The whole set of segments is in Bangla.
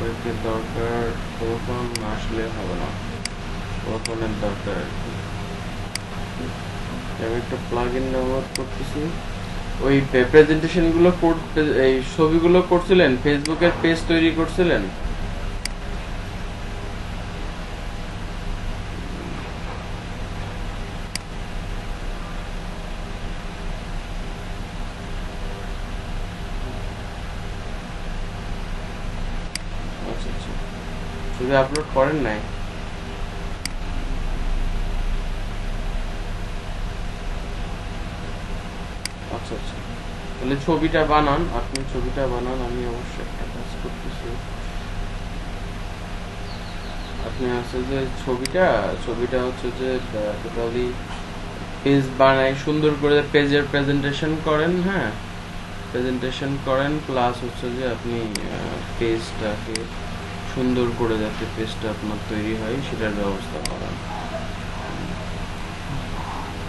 ওইকে দরকার প্রথম আসলে হবে না, প্রথমের দরকার আর কি। আমি একটা প্লাগ ইন ডাউনলোড করতেছি। ওই প্রেজেন্টেশনগুলো এই ছবিগুলো করছিলেন, ফেসবুকের পেজ তৈরি করছিলেন? আচ্ছা আচ্ছা, ছবি আপলোড করেন নাই? আচ্ছা আচ্ছা, তাহলে ছবিটা বানান, আপনি ছবিটা বানান, আমি অবশ্যই একটা কাজ করতেছি। আপনি আছে যে ছবিটা ছবিটা হচ্ছে যে টোটালি পেজ বানাই, সুন্দর করে পেজের প্রেজেন্টেশন করেন, হ্যাঁ প্রেজেন্টেশন করেন, প্লাস হচ্ছে যে আপনি পেজটাকে সুন্দর করে যাতে পেজটা আপনার তৈরি হয় সেটার ব্যবস্থা করেন।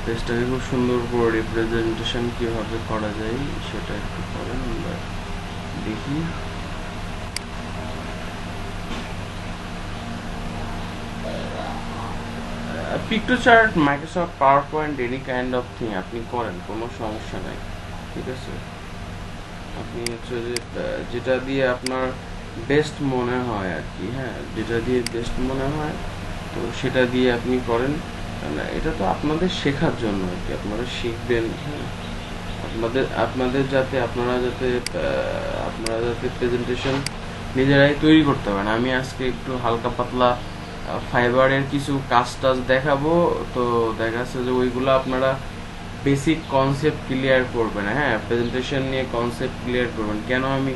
পেজটাকে খুব সুন্দর করে রিপ্রেজেন্টেশন কিভাবে করা যায় সেটা একটু করেন, আমরা দেখি। Piktochart, Microsoft PowerPoint, any kind of thing আপনি করেন, কোনো সমস্যা নাই, ঠিক আছে। আপনি হচ্ছে যে যেটা দিয়ে আপনার বেস্ট মনে হয় আর কি, হ্যাঁ যেটা দিয়ে বেস্ট মনে হয় তো সেটা দিয়ে আপনি করেন। এটা তো আপনাদের শেখার জন্য আর কি, আপনারা শিখবেন, হ্যাঁ আপনাদের যাতে আপনারা যাতে প্রেজেন্টেশন নিজেরাই তৈরি করতে পারেন। আমি আজকে একটু হালকা পাতলা ফাইবারের কিছু কাজ টাজ দেখাবো, তো দেখা যাচ্ছে যে ওইগুলো আপনারা বেসিক কনসেপ্ট ক্লিয়ার করবেন, হ্যাঁ প্রেজেন্টেশন নিয়ে কনসেপ্ট ক্লিয়ার করবেন, কেন আমি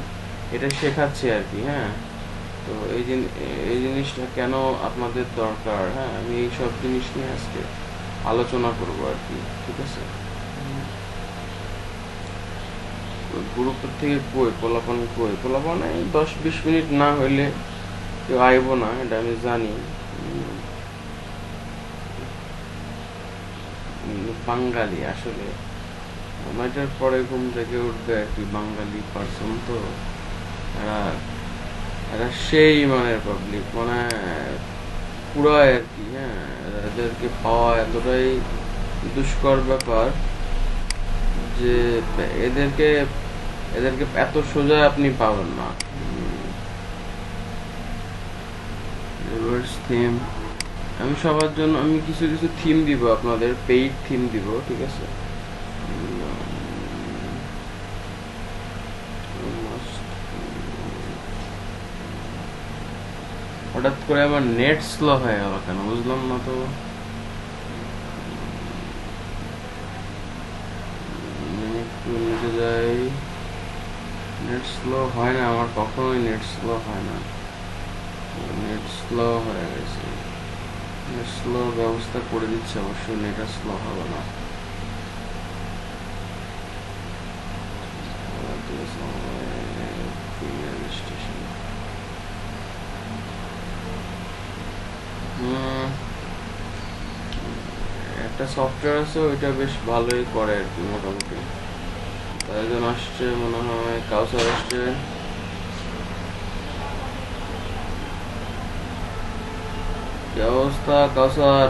এটা শেখাচ্ছি আর কি, হ্যাঁ তো এই জিনিসটা কেন আপনাদের দরকার, হ্যাঁ আমি এই সব জিনিস নিয়ে আজকে আলোচনা করবো আর কি, ঠিক আছে। গ্রুপের থেকে পোলাপান এই 10-20 মিনিট না হইলে কেউ আইব না, এটা আমি জানি। বাঙালি আসলে নয়টার পরে ঘুম থেকে উঠবে আর কি, বাঙালি পার্সন তো এরা এরা সেই মানের পাবলিক, মানে পুরাই আর কি, হ্যাঁ এদেরকে পাওয়া এতটাই দুষ্কর ব্যাপার যে এদেরকে এদেরকে এত সোজা আপনি পাবেন না। থিম আমি সবার জন্য আমি কিছু কিছু থিম দিব, আপনাদের পেইড থিম দিব, ঠিক আছে। হঠাৎ করে আবার নেট স্লো হয়ে গেল কেন বুঝলাম না তো। একটু নিচে যাই, নেট স্লো হয় না আমার, কখনোই নেট স্লো হয় না, নেট স্লো হয়ে গেছে। নেট স্লো ব্যবস্থা করে দিচ্ছে, অবশ্যই নেট আর স্লো হবে না। স্টেশন একটা সফটওয়্যার আছে, ওইটা বেশ ভালোই করে আর কি মোটামুটি। একজন আসছে মনে হয়, কাউসার আসছে। কি অবস্থা কাউসার,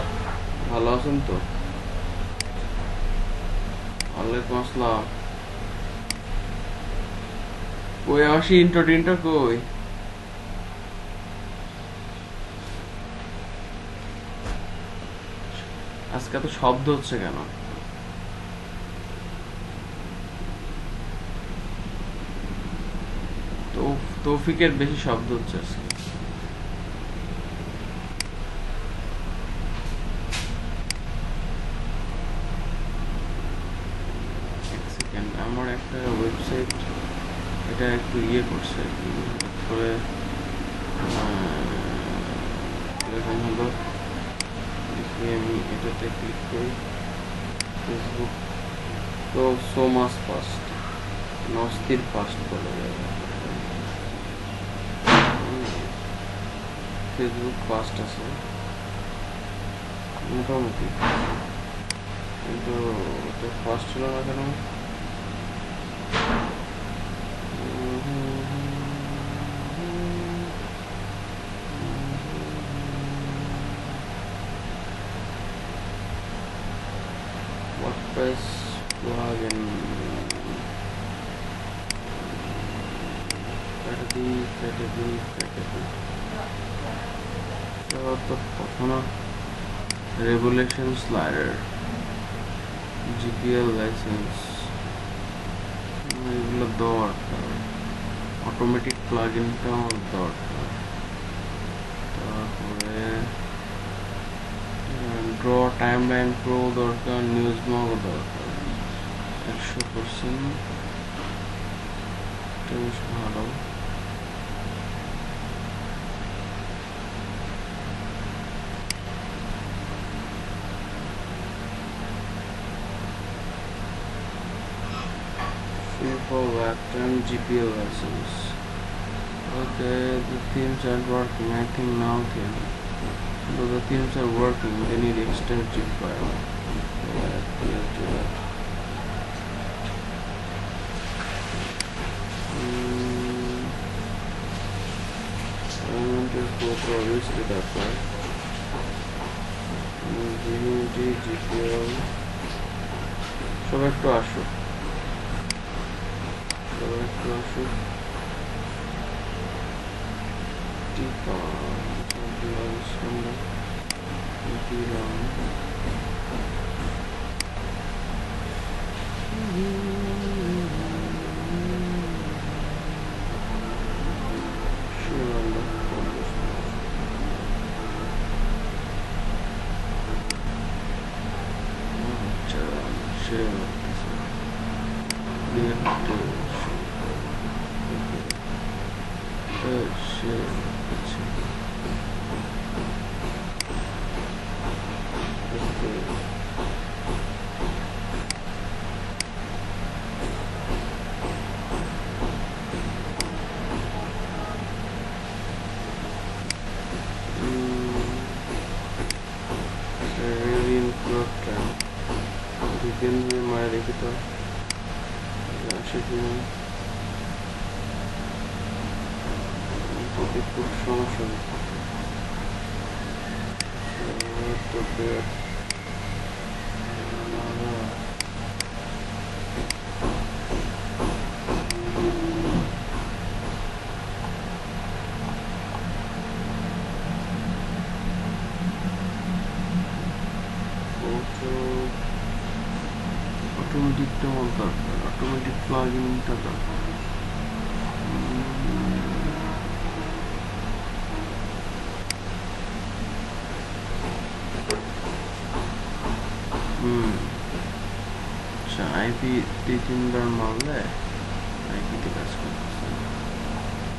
ভালো আছেন তো? ওয়ালাইকুম আসসালাম। কই আমার ইন্টো টিন্টো কই? আজকে তো শব্দ হচ্ছে কেন? তো তৌফিকের বেশি শব্দ হচ্ছে আজকে। আমার একটা ওয়েবসাইট এটা একটু ইয়ে করছে আর কি, করে এরকম হলো। দেখি আমি এটাতে ক্লিক করি, ফেসবুক তো সো মাস ফাস্ট, নস্তির ফাস্ট বলা যায়। ফেসবুক ফাস্ট আছে মোটামুটি, কিন্তু এটা ফাস্ট হলো না কেন? press plugin category তো প্রথমে regulation slider GPL license এগুলো দরকার অটোমেটিক প্লাগইনটা আমার দরকার তারপরে ড্র টাইমলাইন প্রো দরকার নিউজ মগ দরকার 100% বেশ ভালো for lifetime GPL license. Okay, the themes are working. I think now so the themes are working. They need extra zip file. Let's do that. I want to go for list it up, right? GPL. So back to Ashu. খুব সমস্যা অটোমেটিকটা দরকার অটোমেটিক প্লাগইনটা দরকার আচ্ছা আইপি 3-4বার মারলে আইপিতে কাজ করতেছে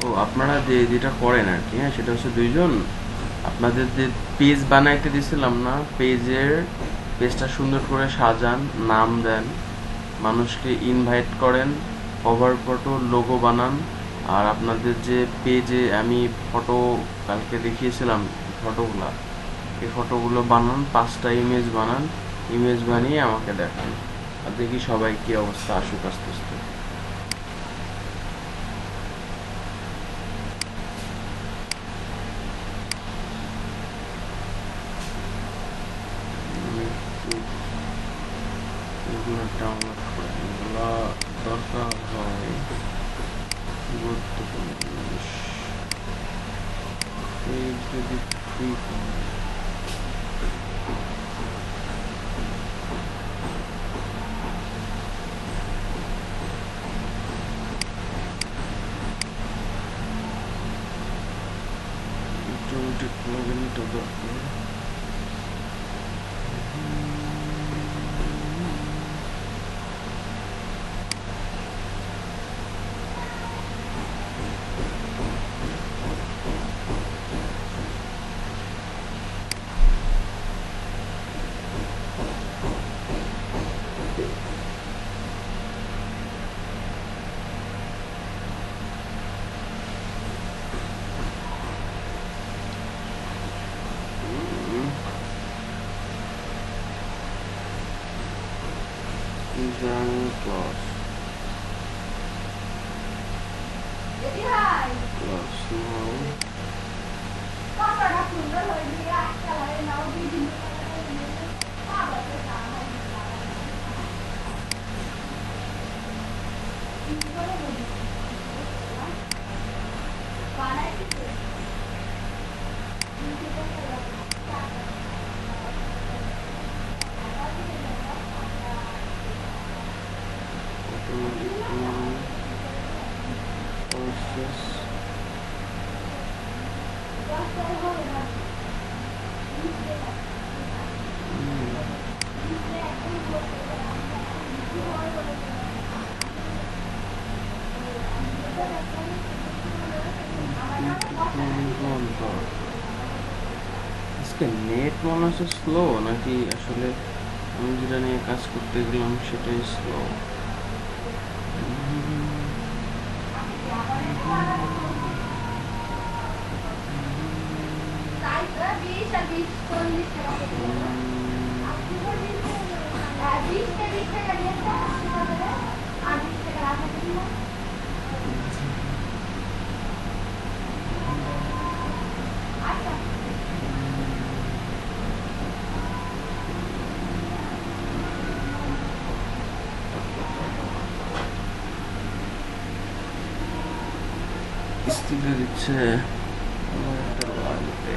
ও আপনারা যেটা করেন আর কি হ্যাঁ সেটা হচ্ছে দুইজন আপনাদের যে পেজ বানাইতে দিছিলাম না পেজটা সুন্দর করে সাজান নাম দেন মানুষকে ইনভাইট করেন কভার ফটো লোগো বানান আর আপনাদের যে পেজে আমি ফটো কালকে দেখিয়েছিলাম ফটোগুলা এই ফটোগুলো বানান 5টা ইমেজ বানান ইমেজ বানিয়ে আমাকে দেখান আর দেখি সবাই কি অবস্থা আসুক আস্তে আস্তে ডাউনলোড করে এগুলো দরকার হয় গুরুত্বপূর্ণ জিনিস যদি ফ্রি অটোমেটিক প্লাগইনটা দরকার design class now আজকে নেট মনে হচ্ছে স্লো, নাকি আসলে আমি যেটা নিয়ে কাজ করতে গেলাম সেটাই স্লো? স্ত্রীকে দিচ্ছে আমার একটা লাগবে।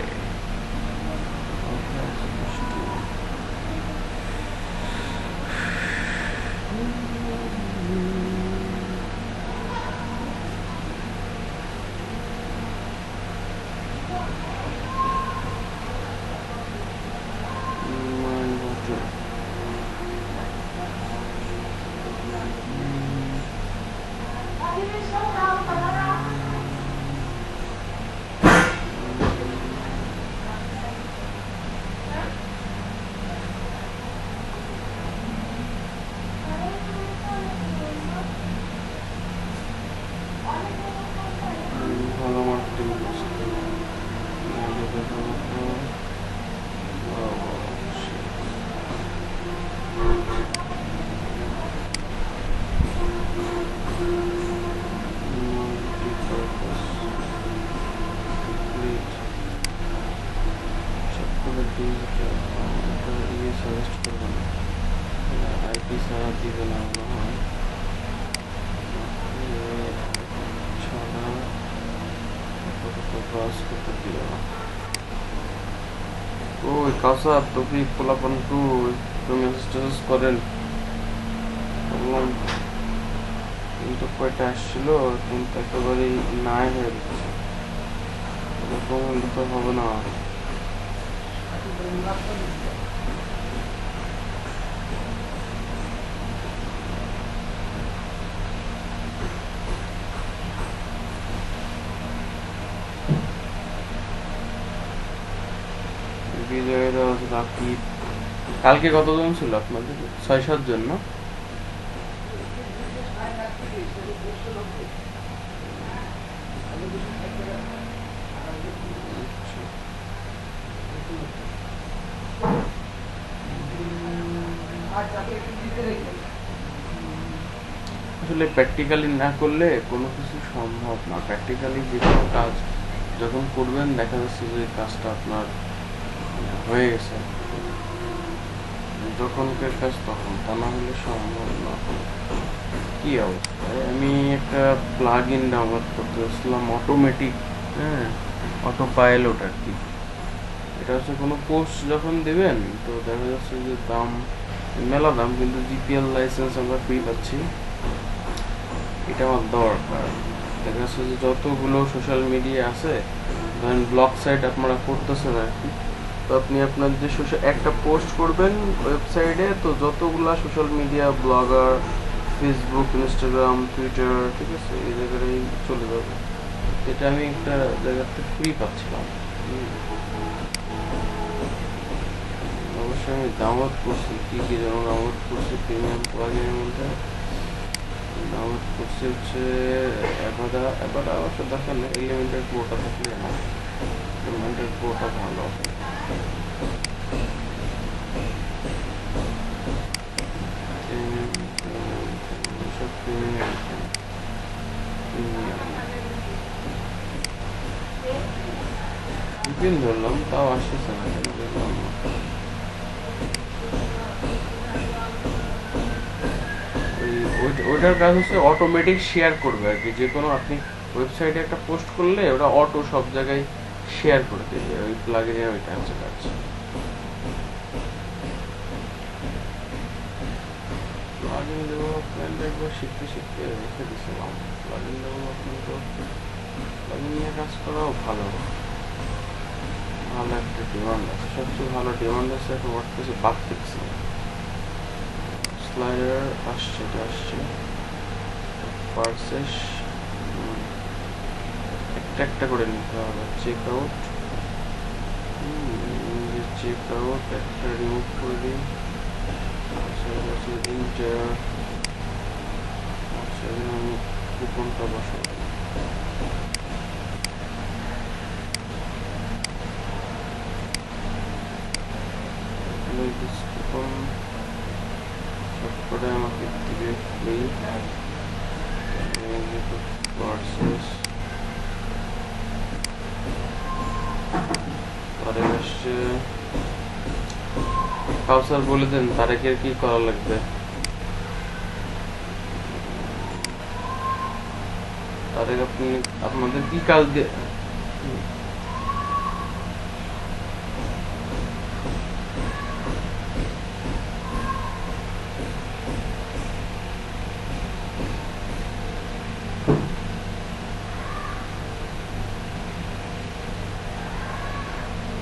ভালো মার্কেটিং করছে। ইয়ে সাজেস্ট করবো না, আইপি ছাড়া দিবে না মনে হয়। ছাড়া ব্রাউজ করতে দিল না। ওই কাউসার তৌফিক পোলাপান টু একটু মেসেজ টেসেজ করেন। বললাম কিন্তু কয়টা আসছিল, কিন্তু একেবারেই নাই হয়ে যাচ্ছে, এরকম হলে তো হবে না। বিজয় দাস, রাকিব, কালকে কতজন ছিল আপনাদের? 6-7 জন না? আসলে প্র্যাকটিক্যালি না করলে কোনো কিছু সম্ভব না। প্র্যাকটিক্যালি যে কোনো কাজ যখন করবেন দেখা যাচ্ছে যে কাজটা আপনার হয়ে গেছে, যখনকার কাজ তখন, তা না হলে সম্ভব না। কি অবস্থায় আমি একটা প্লাগ ইন ডাউনলোড করতে চাচ্ছিলাম, অটোমেটিক, হ্যাঁ, অটো পাইলট আর কি। এটা হচ্ছে কোনো পোস্ট যখন দেবেন তো দেখা যাচ্ছে যে দাম মেলা দাম, কিন্তু জিপিএল লাইসেন্স আমরা ফ্রি পাচ্ছি। এটা আমার দরকার। দেখা যাচ্ছে যে যতগুলো সোশ্যাল মিডিয়া আছে, ধরেন ব্লগ সাইট আপনারা করতেছেন আর কি, তো আপনি আপনার যে একটা পোস্ট করবেন ওয়েবসাইটে, তো যতগুলা social media blogger, Facebook, Instagram, Twitter, ঠিক আছে, এই জায়গায় চলে যাবে। এটা আমি একটা জায়গাতে ফ্রি পাচ্ছিলাম। অবশ্যই আমি ডাউনলোড করছি, কি কি যেন ডাউনলোড করছি প্রিমিয়াম প্লাগিনের মধ্যে। ডাউনলোড করছি হচ্ছে অ্যাবাডা অবশ্য দেখেন এলিমেন্টের প্রোটা থাকলে না, এলিমেন্টের প্রোটা ভালো। সব প্রিমিয়াম প্রিমিয়াম ধরলাম, তাও আসতেছে না, দেখলাম না। ওই ওইটার কাজ হচ্ছে অটোমেটিক শেয়ার করবে আর কি, যে কোনো আপনি ওয়েবসাইটে একটা পোস্ট করলে ওটা অটো সব জায়গায় শেয়ার করে দেবে, ওই প্লাগইনের ওইটা হচ্ছে কাজ। প্লাগইন ডেভেলপমেন্ট একবার শিখতে শিখতে রেখে দিয়েছিলাম। প্লাগইন ডেভেলপমেন্ট তো প্লাগইন নিয়ে কাজ করাও ভালো, ভালো একটা ডিমান্ড আছে, সবচেয়ে ভালো ডিমান্ড আছে এখন ওয়ার্ডপ্রেসে বাগ ফিক্সিং। স্লাইডার আসছে, এটা আসছে পারসেস, একটা একটা করে নিতে হবে। চেক আউট, চেক আউট একটা রিমুভ করে দিই। ইন্টার, আচ্ছা আমি কুপনটা বসাবো। কুপন সবকটা আমাকে দিবে ফ্রি ভার্সেস। তারেক আসছে, কাউসার বলে দেন তারেকের কি করা লাগবে। তারেক আপনি আপনাদের কি কাজ দিয়ে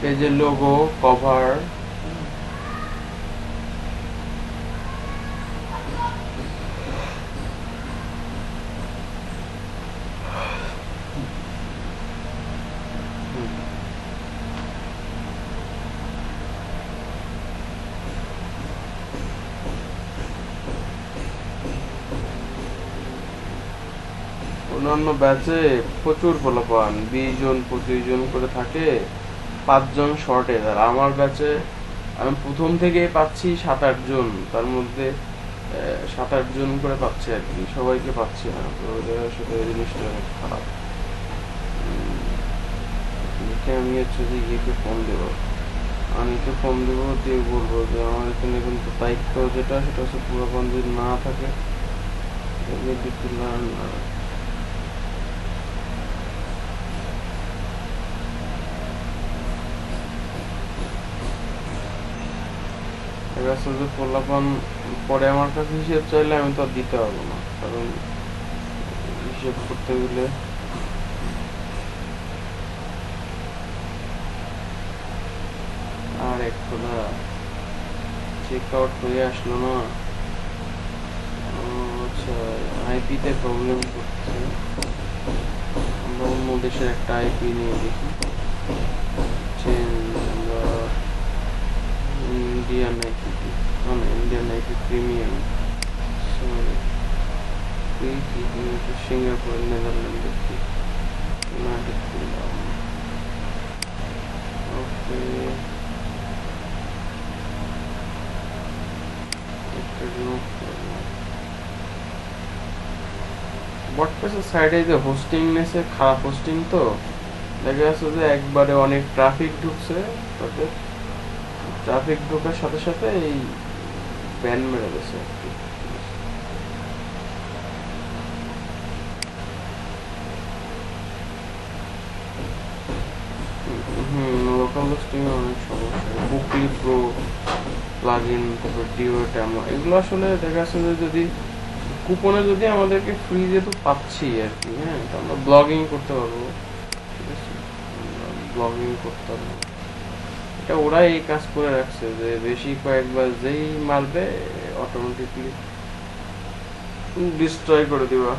পেজের লোগো, কভার, অন্যান্য ব্যাচে প্রচুর পোলাপান 20 জন 25 জন করে থাকে, 5 জন শর্টেজ। আর আমার ব্যাচে আমি প্রথম থেকে পাচ্ছি 7-8 জন, তার মধ্যে 7-8 জন করে পাচ্ছি আর কি, সবাইকে পাচ্ছি না। তো আসলে এই জিনিসটা অনেক খারাপ। আমি হচ্ছে যে ইয়েকে ফোন দেবো, আমিকে ফোন দেবো, দিয়ে বলবো যে আমার এখানে কিন্তু দায়িত্ব যেটা সেটা হচ্ছে পুরোপান যদি না থাকে পোলাপান পরে আমার কাছে হিসেব চাইলে আমি তো আর দিতে পারবো না, কারণ হিসেব করতে গেলে আর এক খোদা চেক আউট হয়ে আসলো না। আচ্ছা, আইপিতে প্রবলেম করছে, আমরা অন্য দেশের একটা আইপি নিয়ে দেখি। আমরা Indian IP, Indian IP premium, Singapore, Netherland, United Kingdom. Okay, ওয়ার্ডপ্রেসের সাইডে যে হোস্টিং নেছে, খারাপ হোস্টিং, তো দেখা যাচ্ছে যে একবারে অনেক ট্রাফিক ঢুকছে, তাদের ট্রাফিক ঢোকার সাথে সাথে এই ব্যান মেরে গেছে। লোকাল হোস্টিং এ অনেক সমস্যা। বুকলি প্রো প্লাগইন, তারপর ডিওটেমা, এগুলো আসলে দেখা যাচ্ছে যে যদি কুপনে যদি আমাদেরকে ফ্রি যেহেতু পাচ্ছি আর কি, হ্যাঁ, তো আমরা ব্লগিং করতে পারবো, ঠিক আছে, ব্লগিং করতে পারবো। এটা ওরা এই কাজ করে রাখছে যে বেশি কয়েকবার যেই মারবে অটোমেটিকলি ডিস্ট্রয় করে দিবা।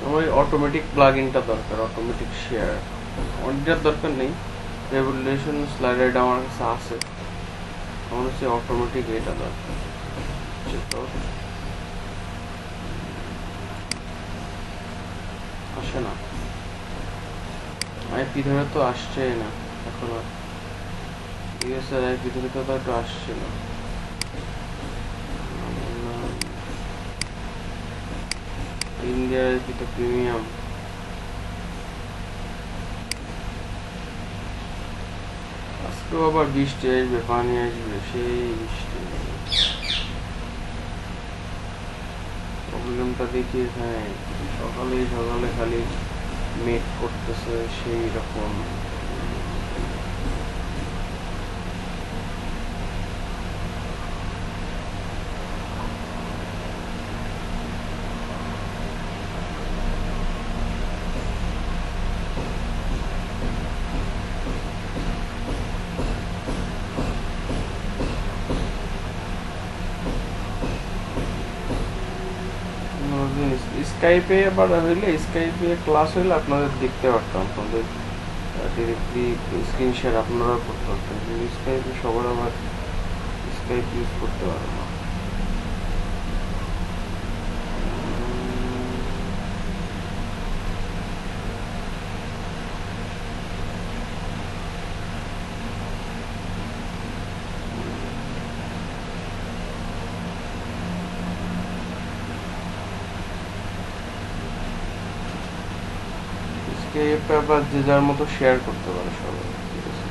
আমার অটোমেটিক প্লাগইনটা দরকার, অটোমেটিক শেয়ার, অনেকটার দরকার নেই। রেভুলেশন স্লাইডার আমার কাছে আছে, আমার হচ্ছে অটোমেটিক এটা দরকার। আসে না, আইপি ধরে তো আসছে না এখন, ইউএসএর আইপি ধরে তো একটু আসছে না। ইন্ডিয়ার আইপি তো প্রিমিয়াম, আজকে আবার বৃষ্টি আসবে, পানি আসবে, সেই বৃষ্টি। প্রবলেমটা দেখি এখানে, সকালে সকালে খালি মেঘ করতেছে সেই রকম। স্কাইপে আবার হইলে, স্কাইপে ক্লাস হইলে আপনাদের দেখতে পারতাম, আপনাদের ডিরেক্টলি স্ক্রিন শেয়ার আপনারা করতে পারতেন, কিন্তু স্কাইপে সবার আবার স্কাইপ ইউজ করতে পারে না। স্কাইপে আবার যে যার মতো শেয়ার করতে পারে সবাই, ঠিক আছে।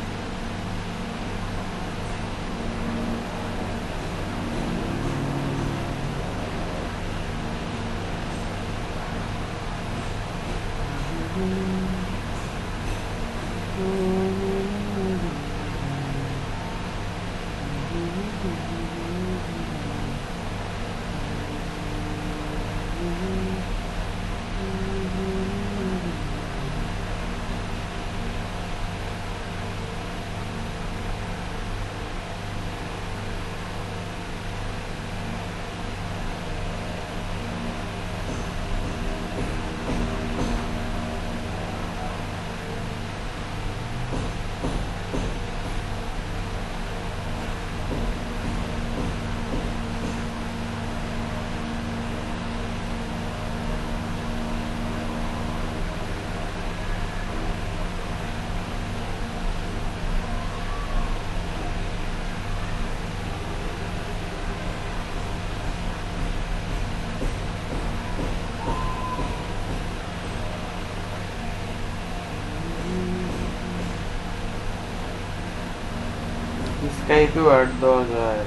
স্কাইপেও অ্যাড দেওয়া যায়।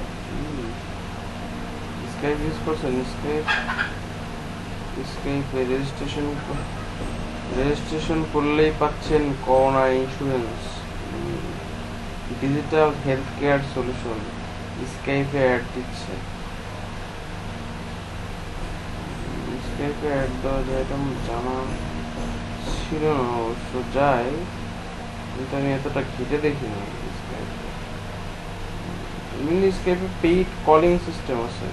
স্কাইপ ইউজ করছেন? স্কাইপ, স্কাইপে রেজিস্ট্রেশন করলেই পাচ্ছেন corona insurance, digital health care solution, স্কাইপে অ্যাড দিচ্ছে। স্কাইপে অ্যাড দেওয়া যায়, এটা আমার জানা ছিল না অবশ্য, যায়, কিন্তু আমি এতটা ঘেটে দেখিনি স্কাইপে। এমনি স্কাইপে পেইড কলিং সিস্টেম আছে,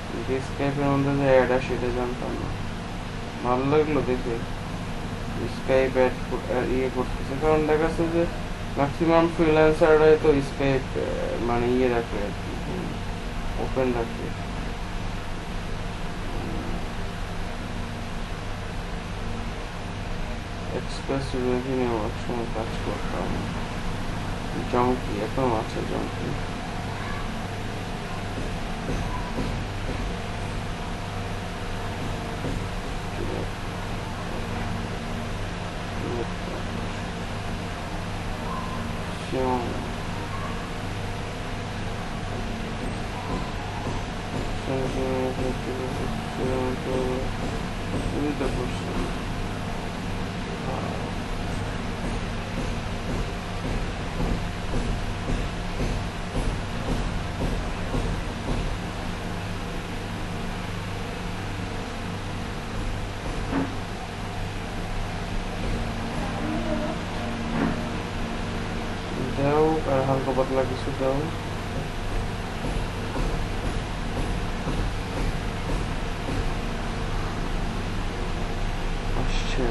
কিন্তু স্কাইপের মধ্যে যে অ্যাড আসে এটা জানতাম না। ভালো লাগলো দেখে স্কাইপ অ্যাড ইয়ে করতেছে, কারণ দেখা যাচ্ছে যে ম্যাক্সিমাম ফ্রিল্যান্সাররাই তো স্কাইপ মানে ইয়ে রাখে আর কি, ওপেন রাখে। এক্সপ্রেস রেভিনিউ একসময় কাজ করতাম, জঙ্কি এখন আছে জঙ্কি। বুঝতে পারছি। দাও আর হালকা পাতলা কিছু দাও। আসছে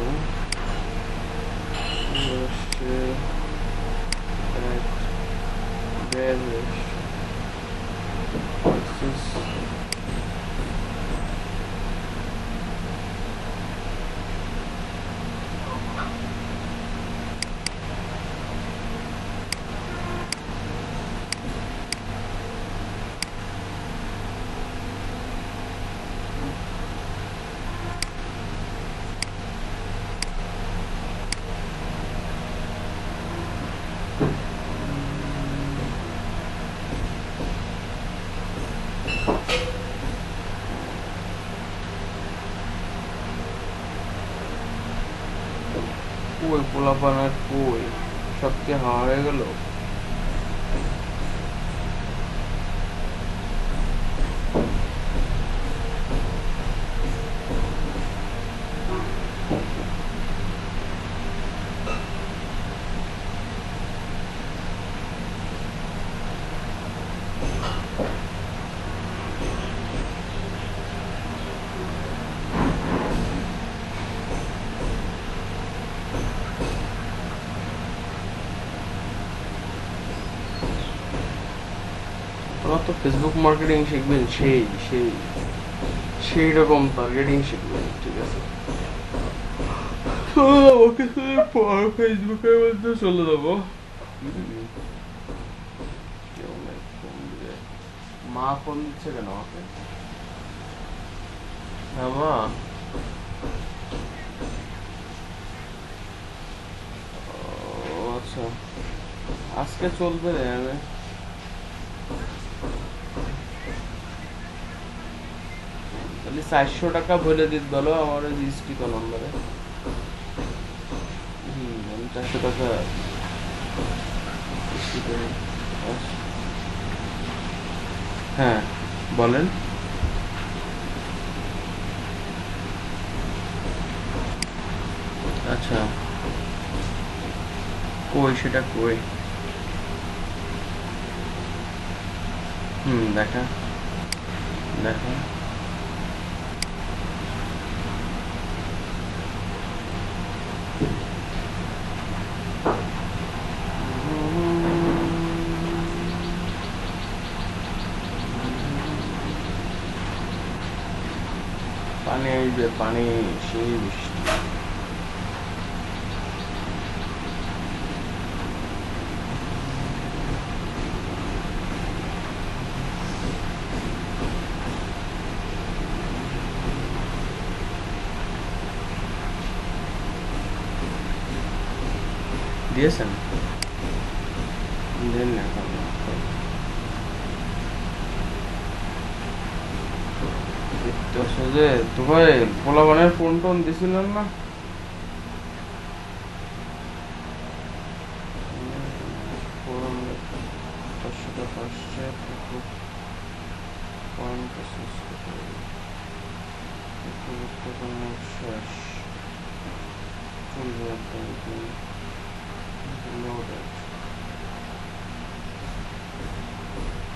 আসছে কই পোলাপানের কই সব কি হাওয়া হয়ে গেল? ওরা তো ফেসবুক মার্কেটিং শিখবেন, সেই সেই সেই রকম টার্গেটিং শিখবেন, ঠিক আছে? ওকে পর ফেসবুকের মধ্যে চলে যাবো। কেউ নেই ফোন দিবে। মা ফোন দিচ্ছে কেন আমাকে? হ্যাঁ মা। ও আচ্ছা, আজকে চলবে রে। আমি তাহলে 400 টাকা ভরে দিত বলো আমার রেজিস্ট্রি তো নম্বরে। আমি 400 টাকা হ্যাঁ বলেন। আচ্ছা কই সেটা কই? দেখা দেখা। পানি আসবে, পানি সেই বৃষ্টি। দিয়েছেন? দেন না এখন। যে তোমার পোলাবানের ফোন টোন দিছিলেন না?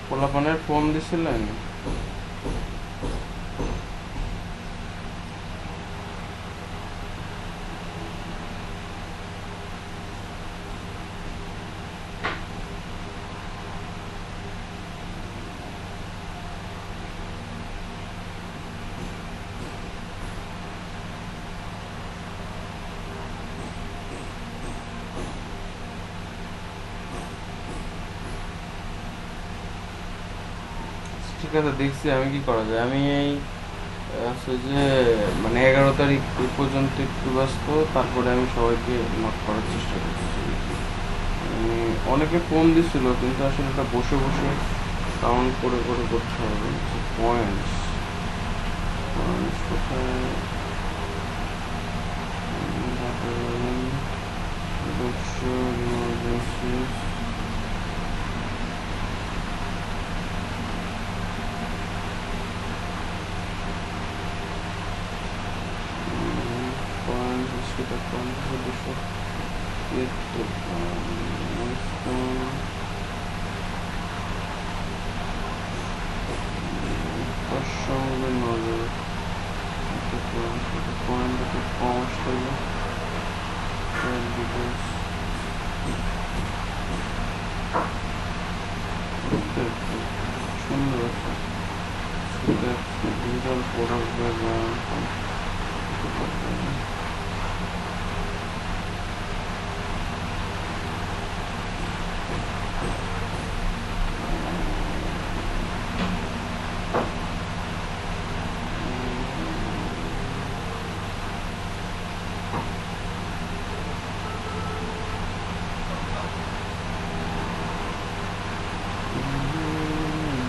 পোলাপানের ফোন দিছিলেন? ঠিক আছে, দেখছি আমি কি করা যায়। আমি এই আছে যে মানে 11 তারিখ পর্যন্ত একটু ব্যস্ত, তারপরে আমি সবাইকে নক করার চেষ্টা করতেছি। অনেকে ফোন দিছিল কিন্তু আসলে এটা বসে বসে কাউন্ট করে করে করতে হবে। পয়েন্টস পয়েন্টস কোথায়? ইমার্জেন্সি সুন্দর ডিজিটাল প্রোডাক্ট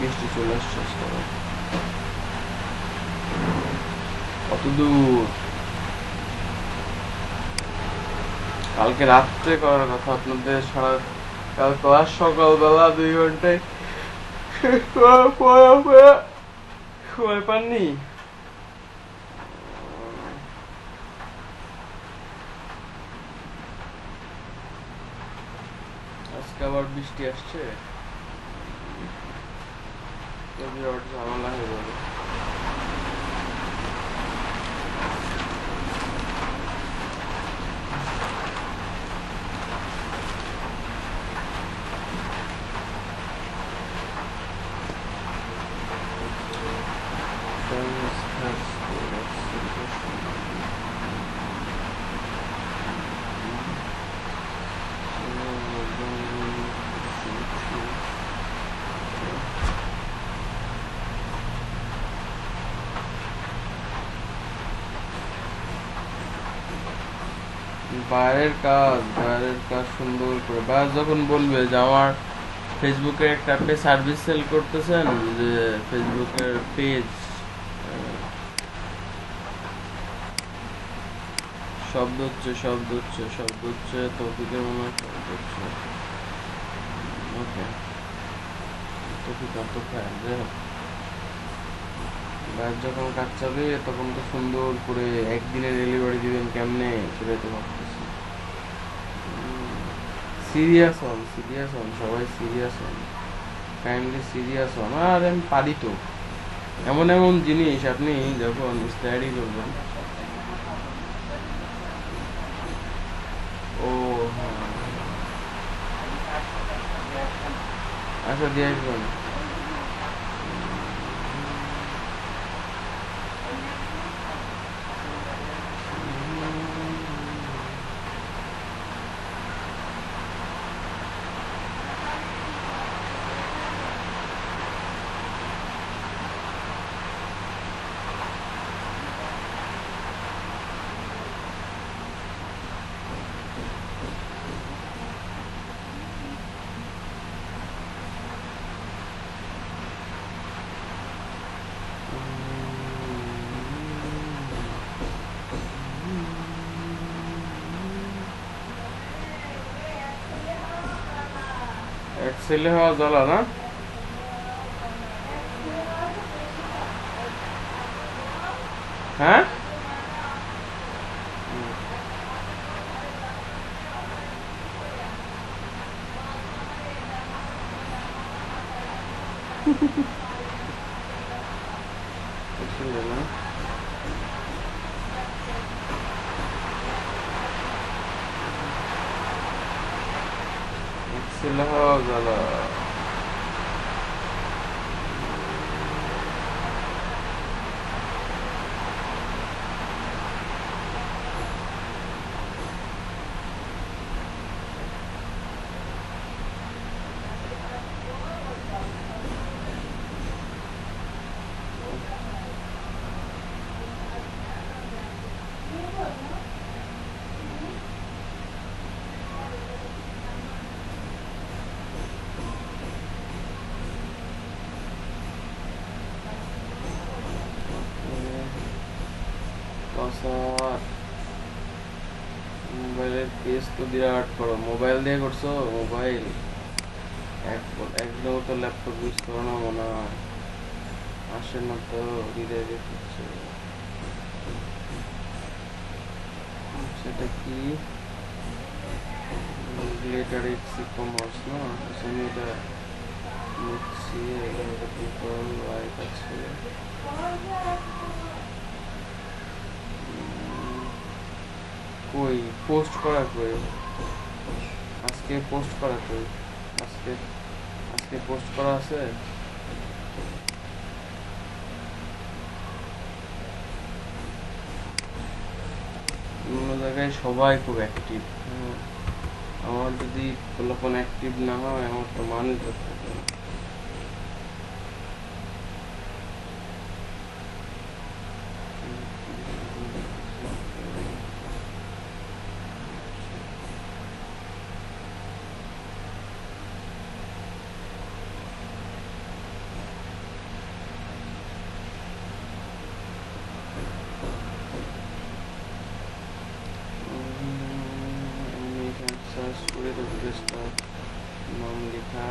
বৃষ্টি চলে আসছে। কত দূর? কালকে রাত্রে করার কথা আপনাদের সারা কাল ক্লাস সকালবেলা 2 ঘন্টায় শেষ করার পর আপনারা সময় পাননি। আজকে আবার বৃষ্টি আসছে, বিরাট ঝামেলা হয়ে যাবে। বাইরের কাজ সুন্দর করে বাইরে যখন বলবে যে আমার ফেসবুকে একটা আপনি সার্ভিস সেল করতেছেন, যে ফেসবুকের পেজ শব্দ হচ্ছে তৌফিকের মনে হয় শব্দ হচ্ছে। ওকে, তৌফিক অন্তঃখায় যাই হোক, বাইরে যখন কাজ চাবে তখন তো সুন্দর করে একদিনে ডেলিভারি দিবেন কেমনে সেটাই তো ভাবতেছি। সিরিয়াস হন সবাই, সিরিয়াস হন, কাইন্ডলি সিরিয়াস হন। আর আমি পারি তো এমন এমন জিনিস আপনি যখন স্টাডি করবেন। ও হ্যাঁ, আচ্ছা দিয়ে আসবেন। এক ছেলে হওয়া জ্বালা না। হ্যাঁ, এক ছেলে না, এক ছেলে হওয়া জ্বালা। মোবাইলের কেস তো বিরাট বড়। মোবাইল দিয়ে করছো? মোবাইল একদম তো ল্যাপটপ ইউজ করো না মনে হয়, আসে না তো হৃদয় দেখছে। সেটা কি রিলেটেড ই কমার্স না? আমি এটা নিচ্ছি, এটা পিপল লাইক আছে। কই পোস্ট করা কই? আজকে পোস্ট করা কই? আজকে আজকে পোস্ট করা আছে? অন্য জায়গায় সবাই খুব অ্যাক্টিভ। আমার যদি কোনো অ্যাক্টিভ না হয় আমার তো মানুষ থাকে না। নাম লেখা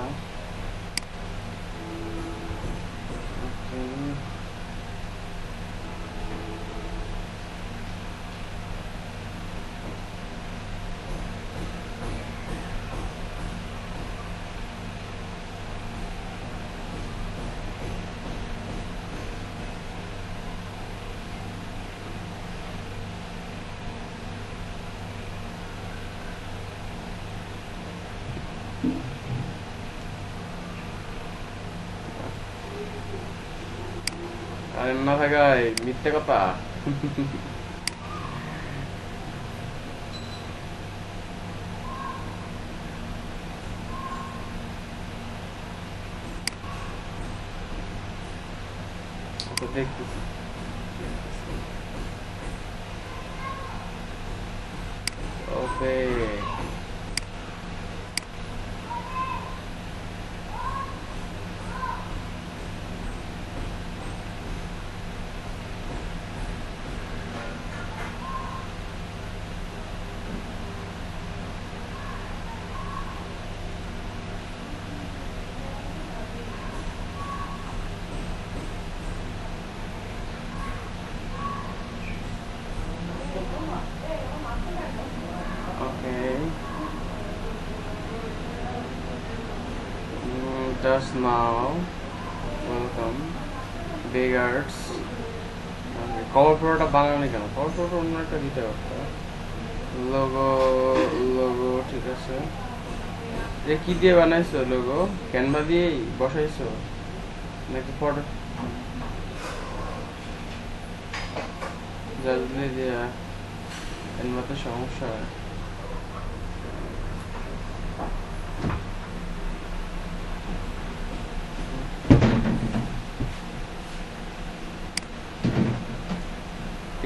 আরে না থাকায় মিথ্যে কথা দেখতেছি ওকে just now welcome beggars cover ফটোটা বানানো কেন কভার ফটো অন্য একটা দিতে পারতো লোগো লোগো ঠিক আছে যে কি দিয়ে বানাইছো লোগো ক্যানভা দিয়েই বসাইছো নাকি ফটো জাজলে দিয়া ক্যানভাতে সমস্যা হয়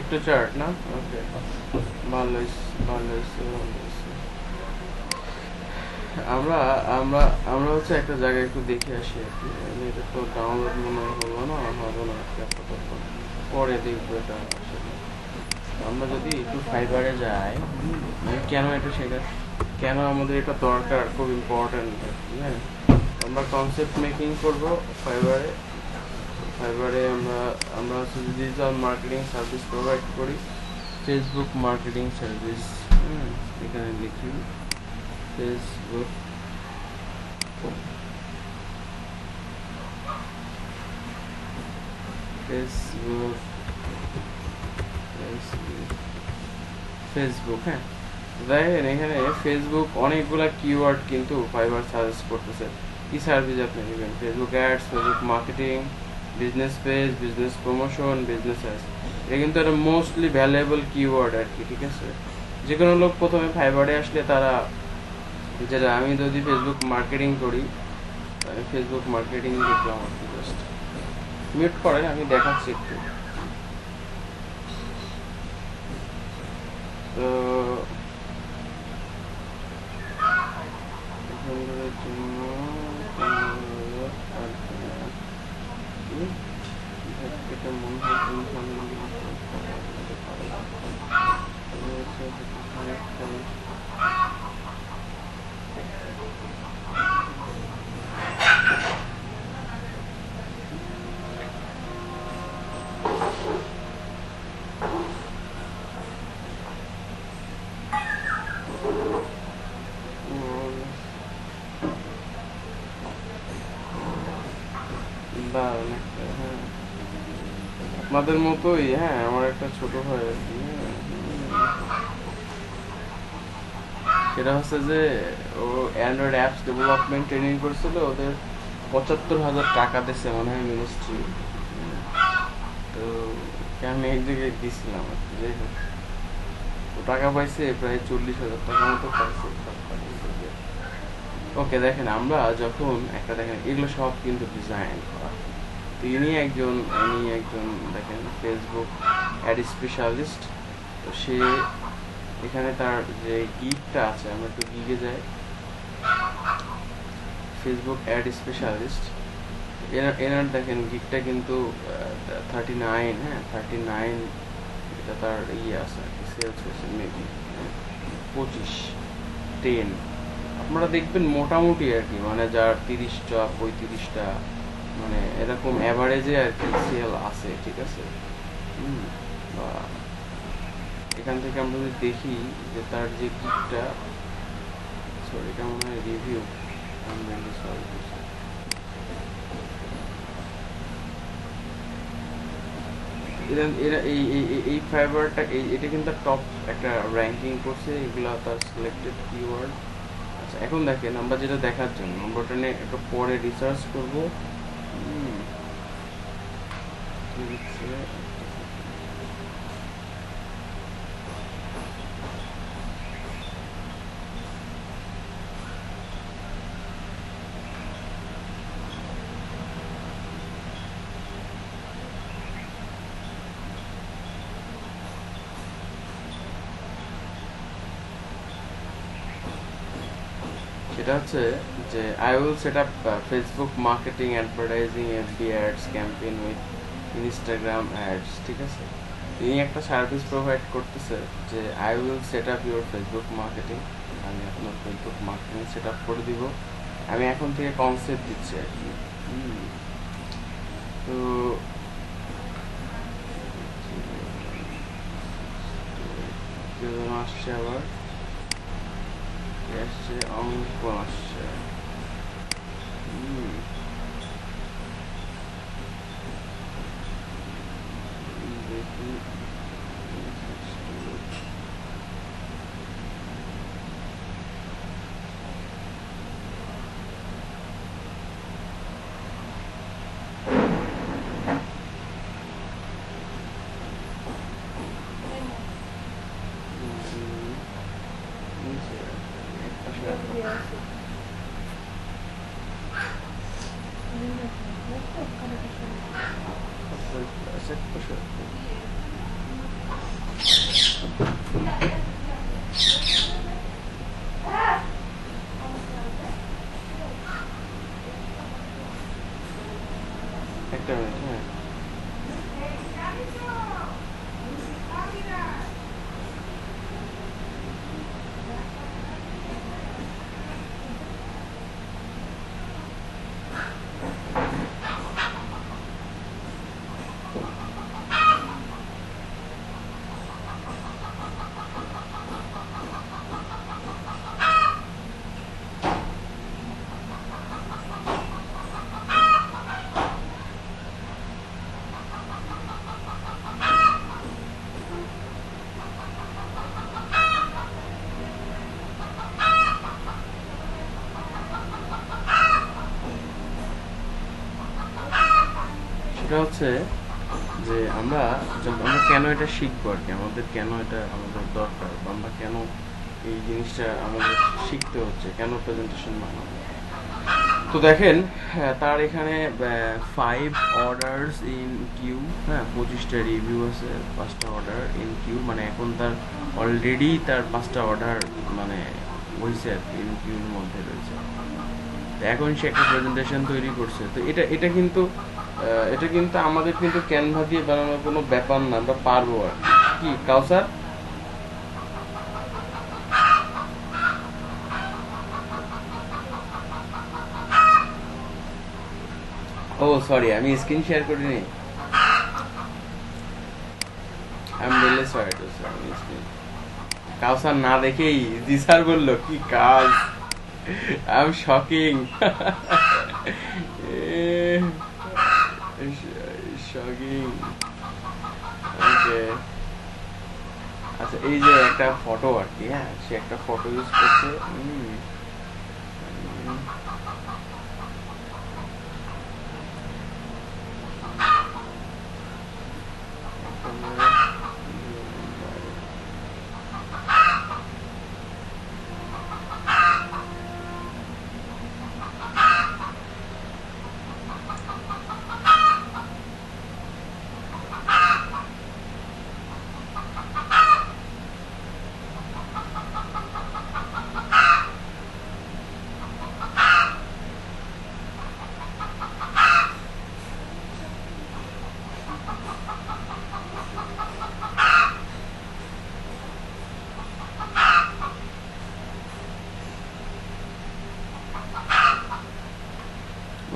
একটু চার্ট না ওকে ভালো আমরা আমরা আমরা হচ্ছে একটা জায়গায় একটু দেখে আসি আর কি এটা তো ডাউনলোড মনে হলো না হবে না পরে দেখবো এটা আসলে আমরা যদি একটু ফাইবারে যাই কেন এটা শেখা কেন আমাদের এটা দরকার খুব ইম্পর্টেন্ট হ্যাঁ আমরা কনসেপ্ট মেকিং করবো ফাইবারে ফাইবারে আমরা ডিজিটাল মার্কেটিং সার্ভিস প্রোভাইড করি ফেসবুক মার্কেটিং সার্ভিস এখানে লিখি ফেসবুক ফেসবুক হ্যাঁ দেখেন এখানে ফেসবুক অনেকগুলা কিওয়ার্ড কিন্তু ফাইবার সাজেস্ট করতেছে কি সার্ভিস আপনি নেবেন Facebook ads Facebook marketing business page business promotion business ads এটা কিন্তু একটা মোস্টলি ভ্যালুয়েবল কিওয়ার্ড আর কি ঠিক আছে যে কোনো লোক প্রথমে ফাইবারে আসলে তারা যেটা আমি যদি ফেসবুক মার্কেটিং করি ফেসবুক মার্কেটিং দেখলাম আর কি জাস্ট মিউট করেন আমি দেখাচ্ছি একটু তো আপনাদের মতোই হ্যাঁ আমার একটা ছোট ভাই আর কি সেটা হচ্ছে যে ও অ্যান্ড্রয়েড অ্যাপস ডেভেলপমেন্ট ট্রেনিং করছিল ওদের ৭৫,০০০ টাকা দিচ্ছে মনে হয় মিনিস্ট্রি তো আমি এক জায়গায় দিয়েছিলাম আর কি যাই হোক ও টাকা পাইছে প্রায় ৪০,০০০ টাকা মতো পাইছে ওকে দেখেন আমরা যখন একটা দেখেন এগুলো সব কিন্তু ডিজাইন করা তো ইনি একজন দেখেন ফেসবুক অ্যাড স্পেশালিস্ট তো সে এখানে তার যে গিগটা আছে আমরা একটু গিগে যাই ফেসবুক অ্যাড স্পেশালিস্ট এনার দেখেন গিগটা কিন্তু 39 হ্যাঁ 39 এটা তার ইয়ে আছে আর কি সেলস হয়েছে মেবি 25 10 আপনারা দেখবেন মোটামুটি আর কি, মানে যার 30টা 35টা মানে এরকম অ্যাভারেজে আর কি সেল আছে, ঠিক আছে। বা এখান থেকে আমরা যদি দেখি যে তার যে গিকটা, সরি এটা মনে হয় রিভিউ, সরি, এরা এরা এই ফাইবারটা এটা কিন্তু টপ একটা র্যাঙ্কিং করছে, এগুলা তার সিলেক্টেড কিওয়ার্ড। আচ্ছা এখন দেখেন আমরা যেটা দেখার জন্য নম্বরটা নিয়ে একটু পরে রিসার্চ করবো। কি হচ্ছে সেটা হচ্ছে যে I will set up Facebook marketing advertising FB ads campaign with Instagram ads, ঠিক আছে। তিনি একটা সার্ভিস প্রোভাইড করতেছে যে I will set up your Facebook marketing, আমি আপনার ফেসবুক মার্কেটিং সেট আপ করে দিব। আমি এখন থেকে কনসেপ্ট দিচ্ছি আর কি। তো আসছে আবার আসছে অঙ্ক আসছে। দেখি একটা মিনিট, হ্যাঁ। সেটা হচ্ছে যে আমরা আমরা কেন এটা শিখবো আর কি, আমাদের কেন এটা আমাদের দরকার, বা আমরা কেন এই জিনিসটা আমাদের শিখতে হচ্ছে, কেন প্রেজেন্টেশন বানাবো। তো দেখেন তার এখানে 5 অর্ডারস ইন কিউ, হ্যাঁ 25টা রিভিউ আছে, 5টা অর্ডার ইন কিউ, মানে এখন তার অলরেডি তার 5টা অর্ডার মানে হয়েছে আর কি, ইন কিউর মধ্যে রয়েছে। এখন সে একটা প্রেজেন্টেশন তৈরি করছে। তো এটা কিন্তু এটা কিন্তু আমাদের কিন্তু ক্যানভা দিয়ে বানানোর কোনো ব্যাপার না, আমরা পারবো আর কি। কাউসার ও সরি, আমি স্ক্রিন শেয়ার করিনি, আমি বললে সরি টু স্যার, আমি স্ক্রিন কাউসার না দেখেই জি স্যার বললো কি কাজ, আই এম শকিং, শকিং। ওকে আচ্ছা, এই যে একটা ফটো আর কি, হ্যাঁ সে একটা ফটো ইউজ করছে।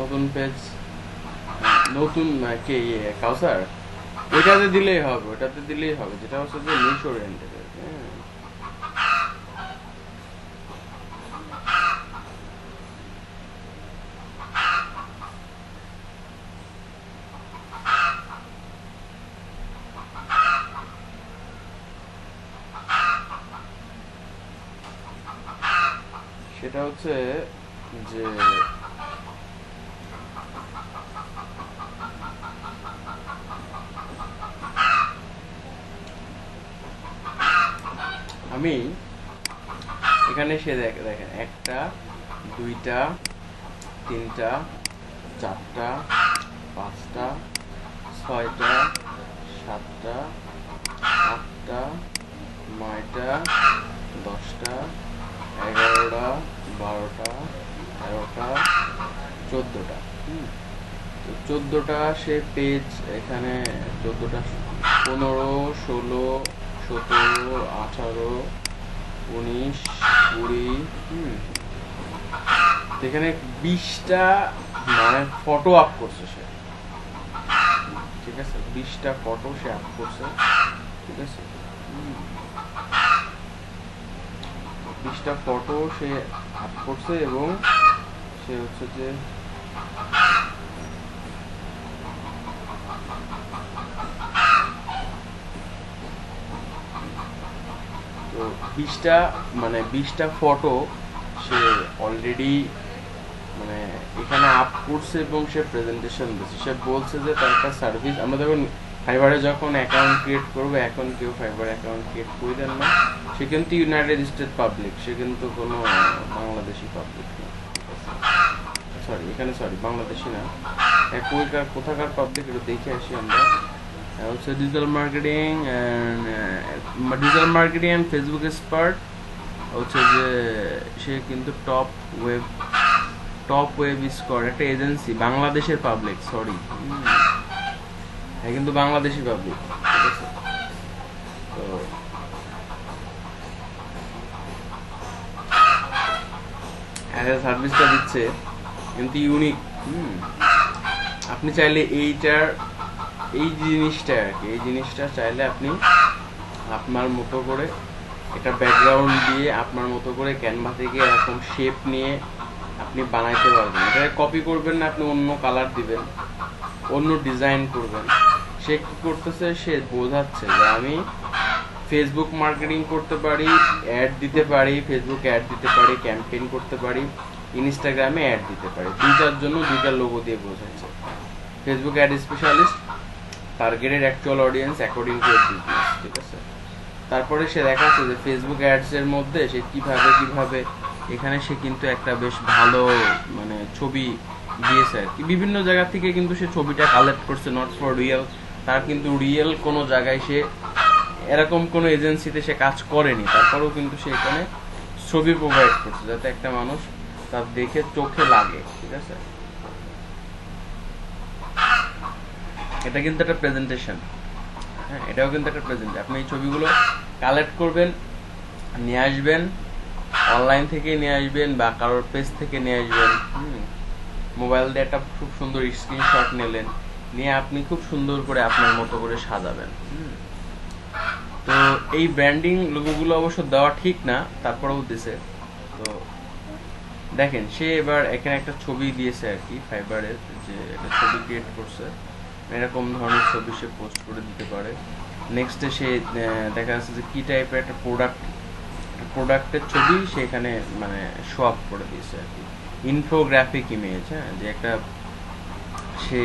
নতুন পেজ, নতুন কে কাউসার, ওইটাতে দিলেই হবে, ওটাতে দিলেই হবে, যেটা হচ্ছে যে নিশ ওরিয়েন্টেড। সেটা হচ্ছে যে আমি এখানে সে দেখেন 1টা 2টা 3টা 4টা 5টা 6টা 7টা 8টা 9টা 10টা 11টা 12টা 13টা 14টা। তো 14টা সে পেজ এখানে 14টা 15 16 17 18 19 20 এখানে 20টা মানে ফটো আপ করছে সে, ঠিক আছে, 20টা ফটো সে আপ করছে, ঠিক আছে, 20টা ফটো সে আপ করছে এবং সে হচ্ছে যে তো 20টা ফটো সে অলরেডি মানে এখানে আপ করছে এবং সে প্রেজেন্টেশন দিচ্ছে। সে বলছে যে তার একটা সার্ভিস, আমরা যখন ফাইবারে যখন অ্যাকাউন্ট ক্রিয়েট করবো, এখন কেউ ফাইবার অ্যাকাউন্ট ক্রিয়েট করে দেন না, সে কিন্তু ইউনাইটেড স্টেট পাবলিক, সে কিন্তু কোনো বাংলাদেশি পাবলিক না, বাংলাদেশি না, কোথাকার পাবলিক এটা দেখে আসি আমরা। হচ্ছে digital marketing and Facebook expert, হচ্ছে যে সে কিন্তু টপ ওয়েব স্কোর একটা এজেন্সি, বাংলাদেশের পাবলিক, সরি হ্যাঁ, কিন্তু বাংলাদেশি পাবলিক, ঠিক আছে। তো সার্ভিসটা দিচ্ছে কিন্তু ইউনিক। আপনি চাইলে এই জিনিসটা চাইলে আপনি আপনার মতো করে একটা ব্যাকগ্রাউন্ড দিয়ে আপনার মতো করে ক্যানভা থেকে এরকম শেপ নিয়ে আপনি বানাইতে পারবেন। এটা কপি করবেন না, আপনি অন্য কালার দিবেন, অন্য ডিজাইন করবেন। সে কি করতেছে, সে বোঝাচ্ছে যে আমি ফেসবুক মার্কেটিং করতে পারি, অ্যাড দিতে পারি, ফেসবুক অ্যাড দিতে পারি, ক্যাম্পেইন করতে পারি, ইনস্টাগ্রামে অ্যাড দিতে পারি, দুইটার জন্য দুইটা লোগো দিয়ে বোঝাচ্ছে। Facebook ad specialist, targeted actual audience according to year business, ঠিক আছে। তারপরে সে দেখাচ্ছে যে ফেসবুক অ্যাডস এর মধ্যে সে কিভাবে এখানে সে কিন্তু একটা বেশ ভালো মানে ছবি দিয়েছে আর কি, বিভিন্ন জায়গা থেকে কিন্তু সে ছবিটা কালেক্ট করছে, নট ফর রিয়েল, তার কিন্তু রিয়েল কোনো জায়গায় সে এরকম কোনো এজেন্সিতে সে কাজ করেনি, তারপরেও কিন্তু সে এখানে ছবি প্রোভাইড করছে যাতে একটা মানুষ তার দেখে চোখে লাগে, ঠিক আছে। এটা কিন্তু একটা প্রেজেন্টেশন, হ্যাঁ, এটাও কিন্তু একটা প্রেজেন্টেশন। আপনি এই ছবিগুলো কালেক্ট করবেন, নিয়ে আসবেন, অনলাইন থেকে নিয়ে আসবেন বা কারোর পেজ থেকে নিয়ে আসবেন, মোবাইল দিয়ে একটা খুব সুন্দর স্ক্রিনশট নিলেন, নিয়ে আপনি খুব সুন্দর করে আপনার মতো করে সাজাবেন। তো এই ব্র্যান্ডিং লোগোগুলো অবশ্য দেওয়া ঠিক না, তারপরেও দিছে। তো দেখেন সে এবার এখানে একটা ছবি দিয়েছে আর কি, ফাইবারের যে একটা ছবি ক্রিয়েট করছে, এরকম ধরনের ছবি সে পোস্ট করে দিতে পারে। নেক্সটে সে দেখা যাচ্ছে যে কি টাইপের একটা প্রোডাক্টের ছবি সেখানে মানে শো আপ করে দিয়েছে আর কি, ইনফোগ্রাফিক ইমেজ, হ্যাঁ, যে একটা সে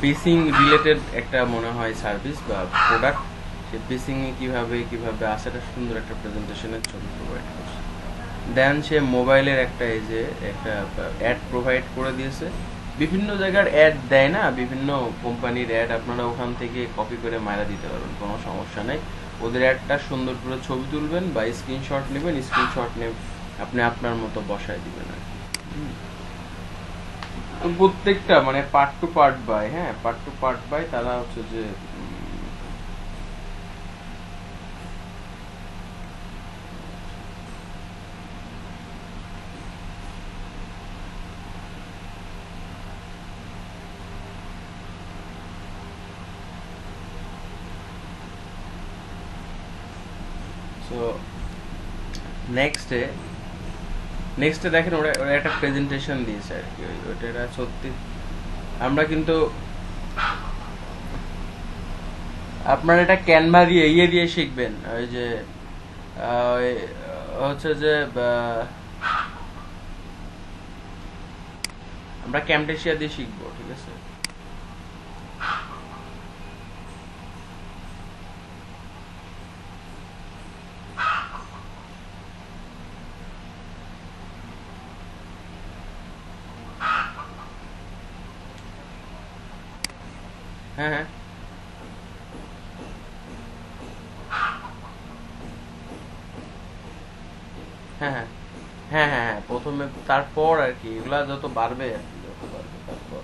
বেসিং রিলেটেড একটা মনে হয় সার্ভিস বা প্রোডাক্ট, সে বেসিং এ কিভাবে আসে একটা সুন্দর একটা প্রেজেন্টেশনের ছবি প্রোভাইড করছে। দেন সে মোবাইলের একটা একটা অ্যাড প্রোভাইড করে দিয়েছে। বিভিন্ন জায়গার অ্যাড দেয় না, বিভিন্ন কোম্পানির অ্যাড, আপনারা ওখান থেকে কপি করে মারা দিতে পারবেন, কোনো সমস্যা নেই। ওদের অ্যাডটা সুন্দর করে ছবি তুলবেন বা স্ক্রিনশট নেবেন, স্ক্রিনশট নিয়ে আপনি আপনার মতো বসায় দিবেন আর কি। তো প্রত্যেকটা মানে পার্ট টু পার্ট বাই তারা হচ্ছে যে সো নেক্সটে দেখেন ওরা একটা প্রেজেন্টেশন দিয়েছে আর কি, ওটা সত্যি আমরা কিন্তু আপনারা এটা ক্যানভা দিয়ে দিয়ে শিখবেন। ওই যে হচ্ছে যে আমরা ক্যামটেশিয়া দিয়ে শিখবো, ঠিক আছে? হ্যাঁ হ্যাঁ হ্যাঁ হ্যাঁ হ্যাঁ হ্যাঁ হ্যাঁ প্রথমে, তারপর আর কি এগুলা যত বাড়বে আর কি, যত বাড়বে তারপর।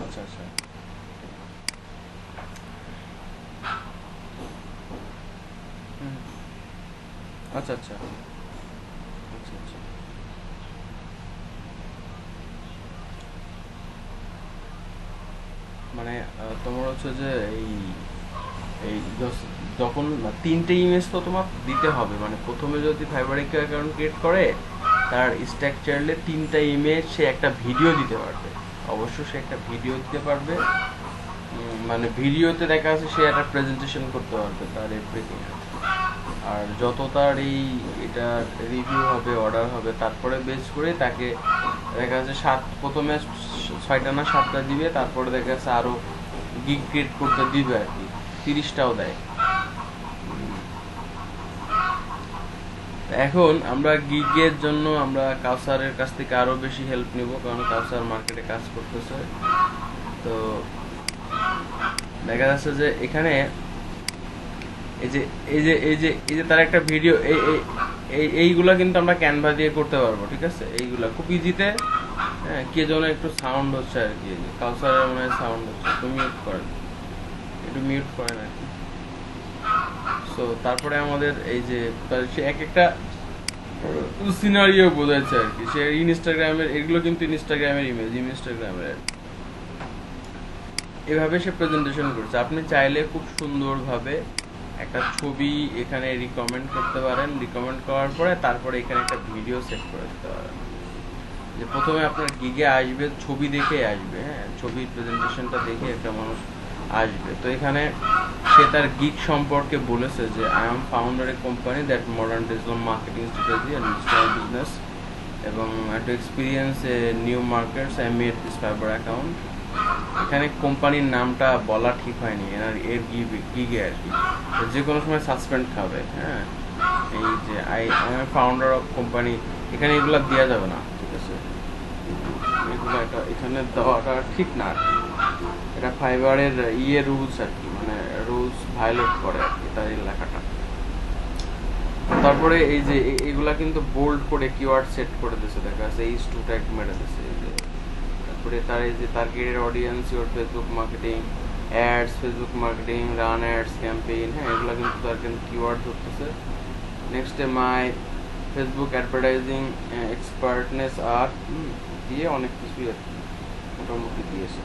আচ্ছা আচ্ছা হুম, আচ্ছা আচ্ছা আচ্ছা আচ্ছা মানে তোমার হচ্ছে যে এই এই যখন 3টে ইমেজ তো তোমার দিতে হবে, মানে প্রথমে যদি ফাইবারিক অ্যাকাউন্ট ক্রিয়েট করে তার স্ট্রাকচারলে 3টা ইমেজ, সে একটা ভিডিও দিতে পারবে, অবশ্য সে একটা ভিডিও দিতে পারবে। মানে ভিডিওতে দেখা যাচ্ছে সে একটা প্রেজেন্টেশন করতে পারবে তার এভরিথিং। আর যত তার এটা রিভিউ হবে, অর্ডার হবে, তারপরে বেস করে তাকে দেখা যাচ্ছে প্রথমে 6টা না 7টা দিবে, তারপরে দেখা যাচ্ছে আরো গিগ ক্রিয়েট করতে দিবে আর কি, 30টাও দেয়। এখন আমরা গিগের জন্য আমরা কাউসারের কাছ থেকে আরো বেশি হেল্প নিব, কারণ কাউসার মার্কেটে কাজ করতেছে। তো দেখা যাচ্ছে যে এখানে এই যে তার একটা ভিডিও, এইগুলা কিন্তু আমরা ক্যানভা দিয়ে করতে পারবো, ঠিক আছে? এইগুলা খুব ইজিতে। হ্যাঁ, কে যেন একটু সাউন্ড হচ্ছে আর কি, কাউসারের মনে হয় সাউন্ড হচ্ছে, একটু মিউট করেন, আর কি। সো তারপরে আমাদের এই যে সে এক একটা সিনারিও বোঝাচ্ছে আর কি, সে ইনস্টাগ্রামের, এগুলো কিন্তু ইনস্টাগ্রামের ইমেজ, ইনস্টাগ্রামের এভাবে সে প্রেজেন্টেশন করছে। আপনি চাইলে খুব সুন্দরভাবে একটা ছবি এখানে রিকমেন্ড করতে পারেন, রিকমেন্ড করার পরে তারপরে এখানে একটা ভিডিও সেট করে দিতে পারেন, যে প্রথমে আপনার গিগে আসবে, ছবি দেখে আসবে। হ্যাঁ, ছবির প্রেজেন্টেশনটা দেখে একটা মানুষ আসবে। তো এখানে সে তার গিগ সম্পর্কে বলেছে যে I am founder a company that modern digital marketing strategy and digital business, এবং to experience a new markets I made this Fiverr account. এখানে কোম্পানির নামটা বলা ঠিক হয়নি এর গিগে আর কি, যে কোনো সময় সাসপেন্ড খাবে। হ্যাঁ, এই যে I am founder of company, এখানে এগুলো দেওয়া যাবে না, ঠিক আছে? এগুলো এখানে দেওয়াটা ঠিক না আর কি, এটা ফাইবারের রুলস আর কি, মানে রুলস ভায়োলেট করে আর কি তার এই লেখাটা। তারপরে এই যে এগুলা কিন্তু বোল্ড করে কিওয়ার্ড সেট করে দিয়েছে, দেখা যাচ্ছে এই টু ট্যাগ মেরে দিয়েছে। এই যে তারপরে তার এই যে targeted audience, your Facebook marketing ads, Facebook marketing run ads campaign. হ্যাঁ, এগুলা কিন্তু তার কিন্তু কিওয়ার্ড ধরতেছে। নেক্সটে মাই ফেসবুক অ্যাডভার্টাইজিং এক্সপার্টনেস আর দিয়ে অনেক কিছুই আর কি মোটামুটি দিয়েছে।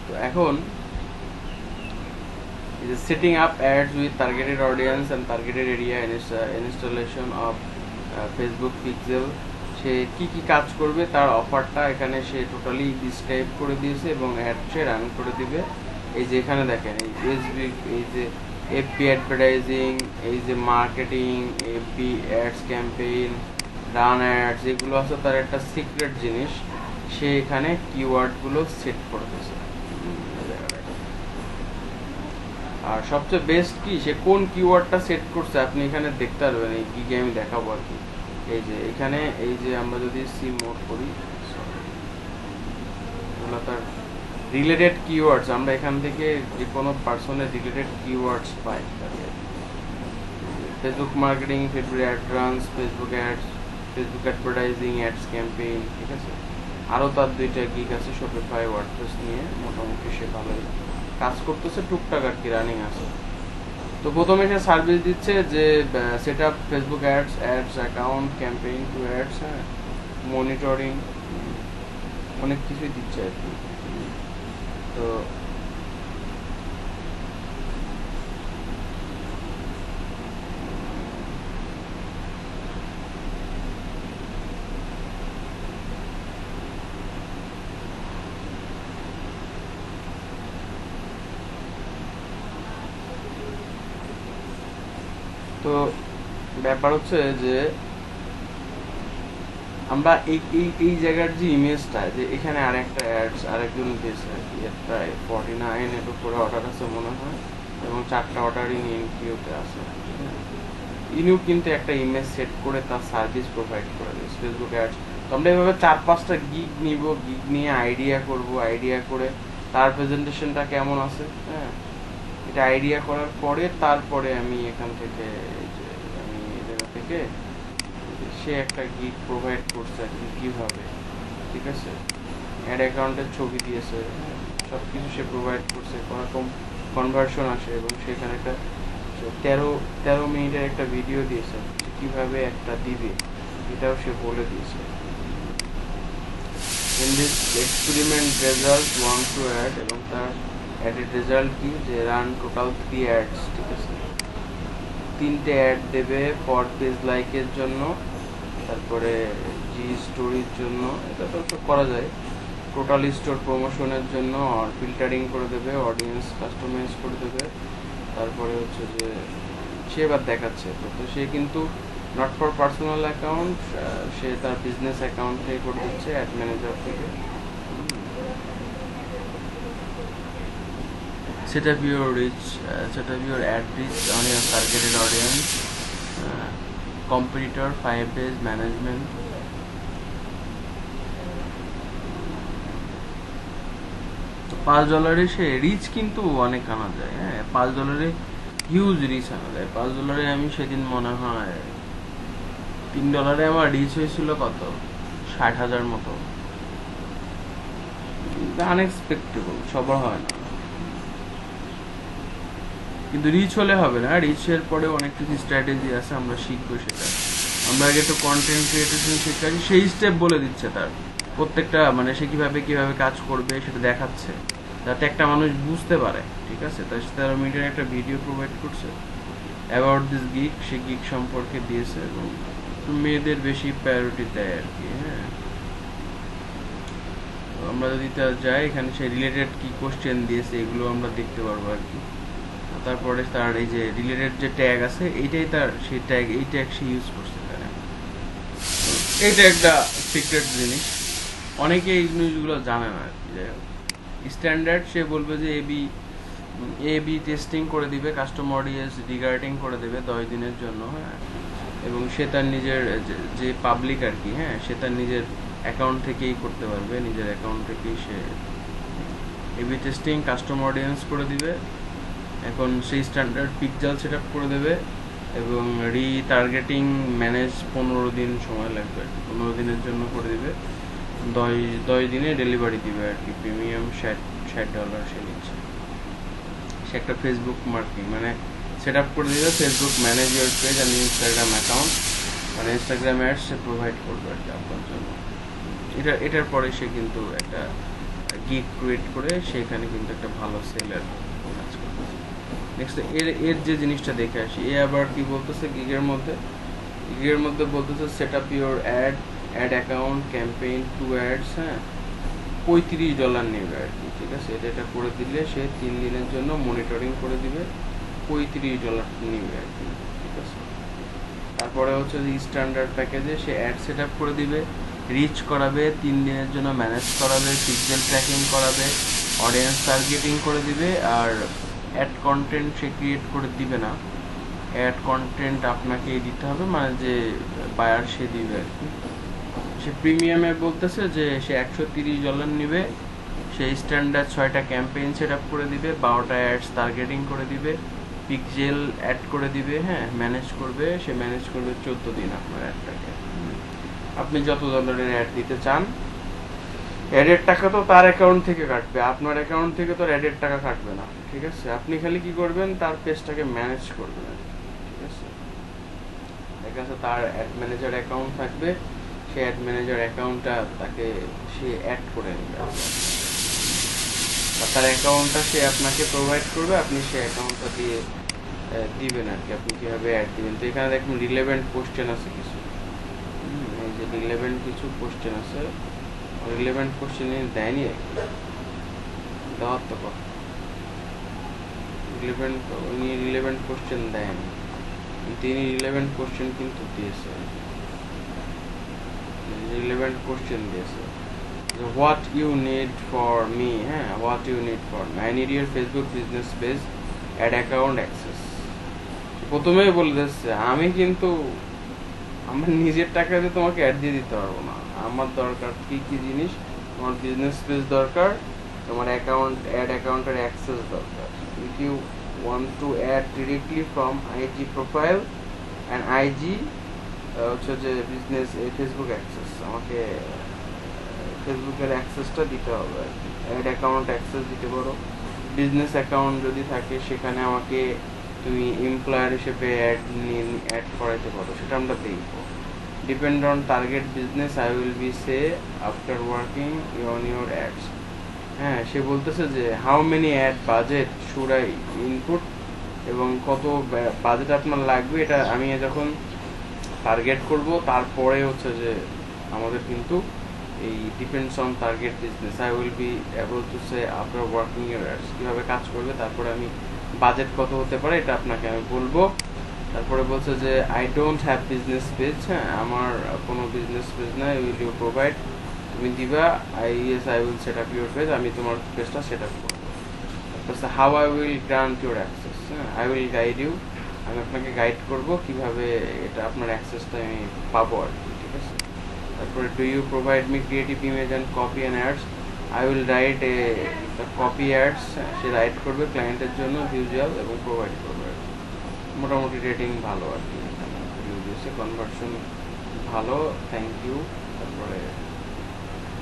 তো এখন is setting up ads with targeted audience and targeted area installation of Facebook pixel। সে কি কি কাজ করবে তার অফারটা এখানে সে টোটালি ডিসক্রাইব করে দিয়েছে এবং অ্যাড সে রান করে দিবে। এই যে এখানে দেখেন এই এসবি, এই যে এফবি অ্যাডভার্টাইজিং, এই যে marketing, FB ads campaign, run ads, এগুলো আছে তার একটা সিক্রেট জিনিস, সে এখানে কিওয়ার্ডগুলো সেট করে দিয়েছে। আর সবচেয়ে বেস্ট কি, সে কোন কিওয়ার্ডটা সেট করছে আপনি এখানে দেখতে পারবেন, এই গিগে আমি দেখাবো আর কি। এই যে এখানে এই যে আমরা যদি সি মোড করি, এগুলো তার রিলেটেড কিওয়ার্ডস, আমরা এখান থেকে যে কোনো পার্সনের রিলেটেড কিওয়ার্ডস পাই। Facebook marketing, Facebook ad runs, Facebook ads, Facebook advertising, ads campaign, ঠিক আছে? আরও তার 2টা গিগ আছে শপিফাই ওয়ার্ডপ্রেস নিয়ে, মোটামুটি সে ভালোই কাজ করতেছে, টুকটাক আর কি রানিং আছে। তো প্রথমে সে সার্ভিস দিচ্ছে যে set up Facebook ads account campaign two ads, হ্যাঁ, মনিটরিং, অনেক কিছুই দিচ্ছে আর কি। তো তো ব্যাপার হচ্ছে যে আমরা এই জায়গার যে ইমেজটা, যে এখানে আরেকটা অ্যাডস আরেকজন দিয়েছে আর কি, প্রায় 49 এর উপরে অর্ডার আছে মনে হয়, এবং 4টা অর্ডারই ইনকিউতে আছে। ইনিও কিন্তু একটা ইমেজ সেট করে তার সার্ভিস প্রোভাইড করে দিয়েছে ফেসবুক অ্যাডস। তো আমরা এভাবে 4-5টা গিগ নিব, গিগ নিয়ে আইডিয়া করব, আইডিয়া করে তার প্রেজেন্টেশনটা কেমন আছে, হ্যাঁ, এটা আইডিয়া করার পরে তারপরে আমি এখান থেকে আমি এই জায়গা থেকে সে একটা গিগ প্রোভাইড করছে আর কি কীভাবে, ঠিক আছে, অ্যাড অ্যাকাউন্টের ছবি দিয়েছে, সব কিছু সে প্রোভাইড করছে, কোনোরকম কনভার্সন আসে, এবং সেখানে একটা 13 মিনিটের একটা ভিডিও দিয়েছে কীভাবে একটা দিবে, এটাও সে বলে দিয়েছে। In this experiment result want to add, এবং তার অ্যাডের রেজাল্ট কি, যে রান টোটাল 3 অ্যাডস, ঠিক আছে, 3টে অ্যাড দেবে ফর পেজ লাইকের জন্য, তারপরে জি স্টোরির জন্য, এটা তো সব করা যায়, টোটাল স্টোর প্রমোশনের জন্য আর ফিল্টারিং করে দেবে, অডিয়েন্স কাস্টমাইজ করে দেবে, তারপরে হচ্ছে যে সে এবার দেখাচ্ছে তো সে কিন্তু নট ফর পার্সোনাল অ্যাকাউন্ট, সে তার বিজনেস অ্যাকাউন্ট থেকে করে দিচ্ছে অ্যাড ম্যানেজার থেকে। Set up your ad reach on your targeted audience, competitor 5 days management. $5 say rich কিন্তু অনেক আনা যায়, হ্যাঁ, $5 হিউজ রিচ আনা যায়। $5 আমি সেদিন মনে হয় $3 আমার রিচ হয়েছিল কত, 60,000 মতো। আনএক্সপেক্টেবল, সবার হয় না, কিন্তু রিচ হলে হবে না, রিচের পরে অনেক কিছু স্ট্র্যাটেজি আছে, আমরা শিখবো সেটা। আমরা আগে তো কন্টেন্ট ক্রিয়েটেশন শিখছি, সেই স্টেপ বলে দিচ্ছে তার প্রত্যেকটা, মানে সে কিভাবে কাজ করবে সেটা দেখাচ্ছে, যাতে একটা মানুষ বুঝতে পারে, ঠিক আছে। তার 13 মিনিটের একটা ভিডিও প্রোভাইড করছে about this gig, say gig সম্পর্কে দিয়েছে, এবং মেয়েদের বেশি প্রায়োরিটি দেয় আর কি, হ্যাঁ। আমরা যদি যাই এখানে সে রিলেটেড কি কোশ্চেন দিয়েছে এগুলো আমরা দেখতে পারবো আর কি। তারপরে তার এই যে রিলেটেড যে ট্যাগ আছে, এইটাই তার সেই ট্যাগ, এই ট্যাগ সে ইউজ করছে এখানে। এইটা একটা সিক্রেট জিনিস, অনেকে এই জিনিসগুলো জানে না আর কি। স্ট্যান্ডার্ড সে বলবে যে এবি টেস্টিং করে দিবে, কাস্টমার অডিয়েন্স রিগার্ডিং করে দেবে 10 দিনের জন্য, হ্যাঁ, এবং সে তার নিজের যে পাবলিক আর কি, হ্যাঁ, সে তার নিজের অ্যাকাউন্ট থেকেই করতে পারবে, নিজের অ্যাকাউন্ট থেকেই সে এবি টেস্টিং কাস্টমার অডিয়েন্স করে দিবে। এখন সেই স্ট্যান্ডার্ড পিকজাল সেট আপ করে দেবে, এবং রিটার্গেটিং ম্যানেজ 15 দিন সময় লাগবে আর কি, 15 দিনের জন্য করে দিবে, 10 দিনে ডেলিভারি দিবে আর কি। প্রিমিয়াম $60 সে নিচ্ছে। সে একটা ফেসবুক মার্কেটিং মানে সেট আপ করে দিবে, Facebook manage your page and Instagram account, মানে ইনস্টাগ্রাম অ্যাডস সে প্রোভাইড করবে আর কি আপনার জন্য। এটার পরে সে কিন্তু একটা গিগ ক্রিয়েট করে সেখানে কিন্তু একটা ভালো সেলার কাজ করবে। নেক্সট এর যে জিনিসটা দেখে আসি, এ আবার কি বলতেছে গিগের মধ্যে বলতেছে set up your add account campaign two ads, হ্যাঁ, $35 নেবে আর কি, ঠিক আছে। এটা করে দিলে সে 3 দিনের জন্য মনিটরিং করে দিবে, $35 নেবে আর কি, ঠিক আছে। তারপরে হচ্ছে যে স্ট্যান্ডার্ড প্যাকেজে সে অ্যাড সেট আপ করে দিবে, রিচ করাবে, 3 দিনের জন্য ম্যানেজ করাবে, পিক্সেল ট্র্যাকিং করাবে, অডিয়েন্স টার্গেটিং করে দিবে, আর অ্যাড কন্টেন্ট সে ক্রিয়েট করে দিবে না, অ্যাড কন্টেন্ট আপনাকেই দিতে হবে, মানে যে বায়ার সে দিবে আর কি। সে প্রিমিয়ামে বলতেছে যে সে $130 নেবে, সে স্ট্যান্ডার্ড 6টা ক্যাম্পেইন সেট আপ করে দিবে, 12টা অ্যাডস টার্গেটিং করে দিবে, পিক্সেল অ্যাড করে দিবে, হ্যাঁ, ম্যানেজ করবে, সে ম্যানেজ করবে 14 দিন আপনার অ্যাডটাকে। আপনি যত $1 অ্যাড দিতে চান অ্যাডের টাকা তো তার অ্যাকাউন্ট থেকে কাটবে, আপনার অ্যাকাউন্ট থেকে তো অ্যাডের টাকা কাটবে না, ঠিক আছে? আপনি খালি কি করবেন, তার পেজটাকে ম্যানেজ করবেন আর কি, ঠিক আছে? ঠিক আছে, তার অ্যাড ম্যানেজার অ্যাকাউন্ট থাকবে, সে অ্যাড ম্যানেজার অ্যাকাউন্টটা তাকে সে অ্যাড করে নেবে, আর তার অ্যাকাউন্টটা সে আপনাকে প্রোভাইড করবে, আপনি সেই অ্যাকাউন্টটা দিয়ে দিবেন আর কি, আপনি কিভাবে অ্যাড দিবেন। তো এখানে দেখুন রিলেভেন্ট কোশ্চেন আছে কিছু, এই যে রিলেভেন্ট কিছু কোশ্চেন আছে, রিলেভেন্ট কোশ্চেন দেয়নি আর কি, দেওয়ার তো কথা, উনি রিলেভেন্ট কোশ্চেন দেন, তিনি রিলেভেন্ট কোশ্চেন কিন্তু দিয়েছে, রিলেভেন্ট কোশ্চেন দিয়েছে। What you need for me, হ্যাঁ, what you need for me, I need your Facebook business page ad account access. প্রথমেই বলে দিচ্ছে আমি কিন্তু আমার নিজের টাকা দিয়ে তোমাকে অ্যাড দিয়ে দিতে পারবো না, আমার দরকার কি কি জিনিস, তোমার বিজনেস পেজ দরকার, তোমার অ্যাকাউন্ট অ্যাড অ্যাকাউন্টের অ্যাক্সেস দরকার। If you want to add directly from IG profile and IG হচ্ছে যে বিজনেস ফেসবুক অ্যাক্সেস, আমাকে ফেসবুকের অ্যাক্সেসটা দিতে হবে আর কি, অ্যাড অ্যাকাউন্ট অ্যাক্সেস দিতে পারো। বিজনেস অ্যাকাউন্ট যদি থাকে সেখানে আমাকে তুমি এমপ্লয়ার হিসেবে অ্যাড করাইতে পারো, সেটা আমরা দেখবো। Depend on target business I will be say after working on your ads. হ্যাঁ, সে বলতেছে যে how many ad budget should I input, এবং কত বাজেট আপনার লাগবে, এটা আমি যখন টার্গেট করব তারপরে হচ্ছে যে আমাদের কিন্তু এই depends on target business I will be able to say after working year ads, কীভাবে কাজ করবে, তারপরে আমি বাজেট কত হতে পারে এটা আপনাকে আমি বলবো। তারপরে বলছে যে I don't have business page, হ্যাঁ, আমার কোনো বিজনেস পেজ নাই, উইল ইউ প্রোভাইড, তুমি দিবা, I will set up your page, আমি তোমার পেজটা সেট আপ করবো। তারপর how I will grant your access, হ্যাঁ, আই উইল গাইড ইউ, আমি আপনাকে গাইড করব কিভাবে এটা আপনার অ্যাক্সেসটা আমি পাবো আর কি, ঠিক আছে? তারপরে do you provide me creative image and copy and ads, I will write copy ads, সে রাইট করবে ক্লায়েন্টের জন্য ভিজুয়াল এবং প্রোভাইড করবে। মোটামুটি রেটিং ভালো আর কি, রিভিউ দিয়েছে, কনভার্সন ভালো, থ্যাংক ইউ, তারপরে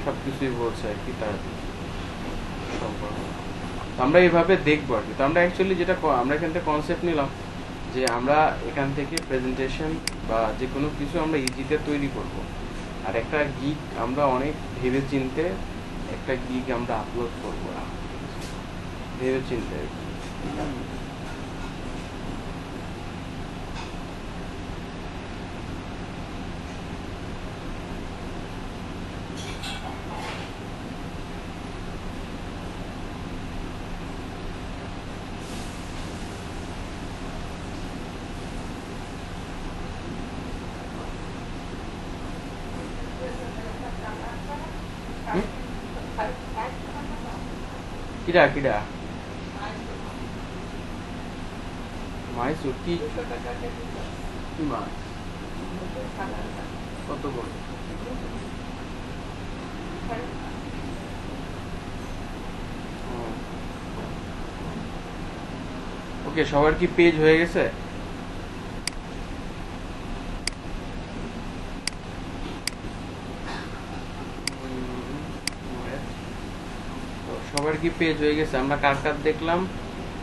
সব কিছুই বলছে আর কি তার সম্পর্ক। আমরা এইভাবে দেখবো আর কি। তো আমরা অ্যাকচুয়ালি যেটা আমরা এখান থেকে কনসেপ্ট নিলাম যে আমরা এখান থেকে প্রেজেন্টেশন বা যে কোনো কিছু আমরা ইজিতে তৈরি করব, আর একটা গিগ আমরা অনেক ভেবে চিনতে একটা গিগ আমরা আপলোড করবো ভেবে চিনতে আর কি। কিরা কিরা মাইসুর কি কি মাছ, কত বড়? ওকে, সবার কি পেজ হয়ে গেছে? সবার কি পেজ হয়ে গেছে? আমরা কার কার দেখলাম?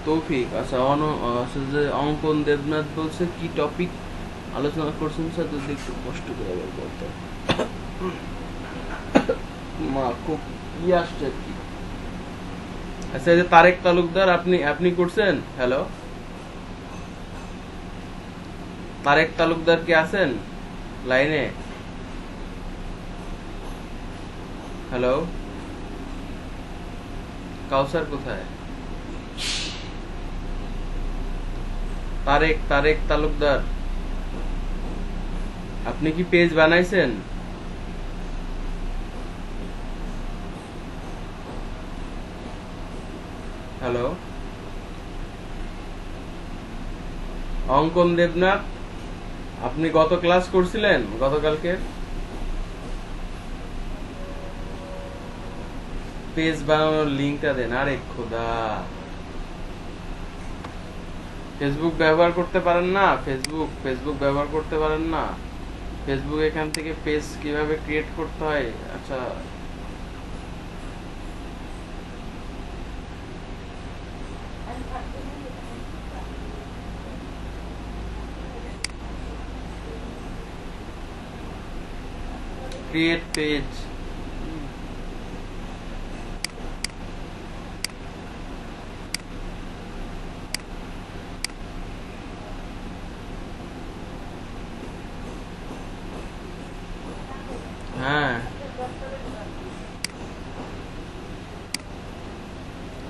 তৌফিক, আচ্ছা, আচ্ছা, যে অঙ্কন দেবনাথ বলছে কি টপিক আলোচনা করছেন স্যার, যদি একটু কষ্ট করে আবার বলতে। মা খুব আসছে আর কি। আচ্ছা, এই যে তারেক তালুকদার, আপনি করছেন? হ্যালো, তারেক তালুকদার কি আছেন লাইনে? হ্যালো, কাউসার কোথায়? তারেক তালুকদার, আপনি কি পেজ বানাইছেন? হ্যালো, অঙ্কন দেবনাথ, আপনি গত ক্লাস করছিলেন গতকালকে? পেজ বানানোর লিঙ্কটা দেন। আরে খোদা, ফেসবুক ব্যবহার করতে পারেন না? ফেসবুক ব্যবহার করতে পারেন না? ফেসবুক এখান থেকে পেজ কিভাবে ক্রিয়েট করতে হয়? আচ্ছা, ক্রিয়েট পেজ। হ্যাঁ,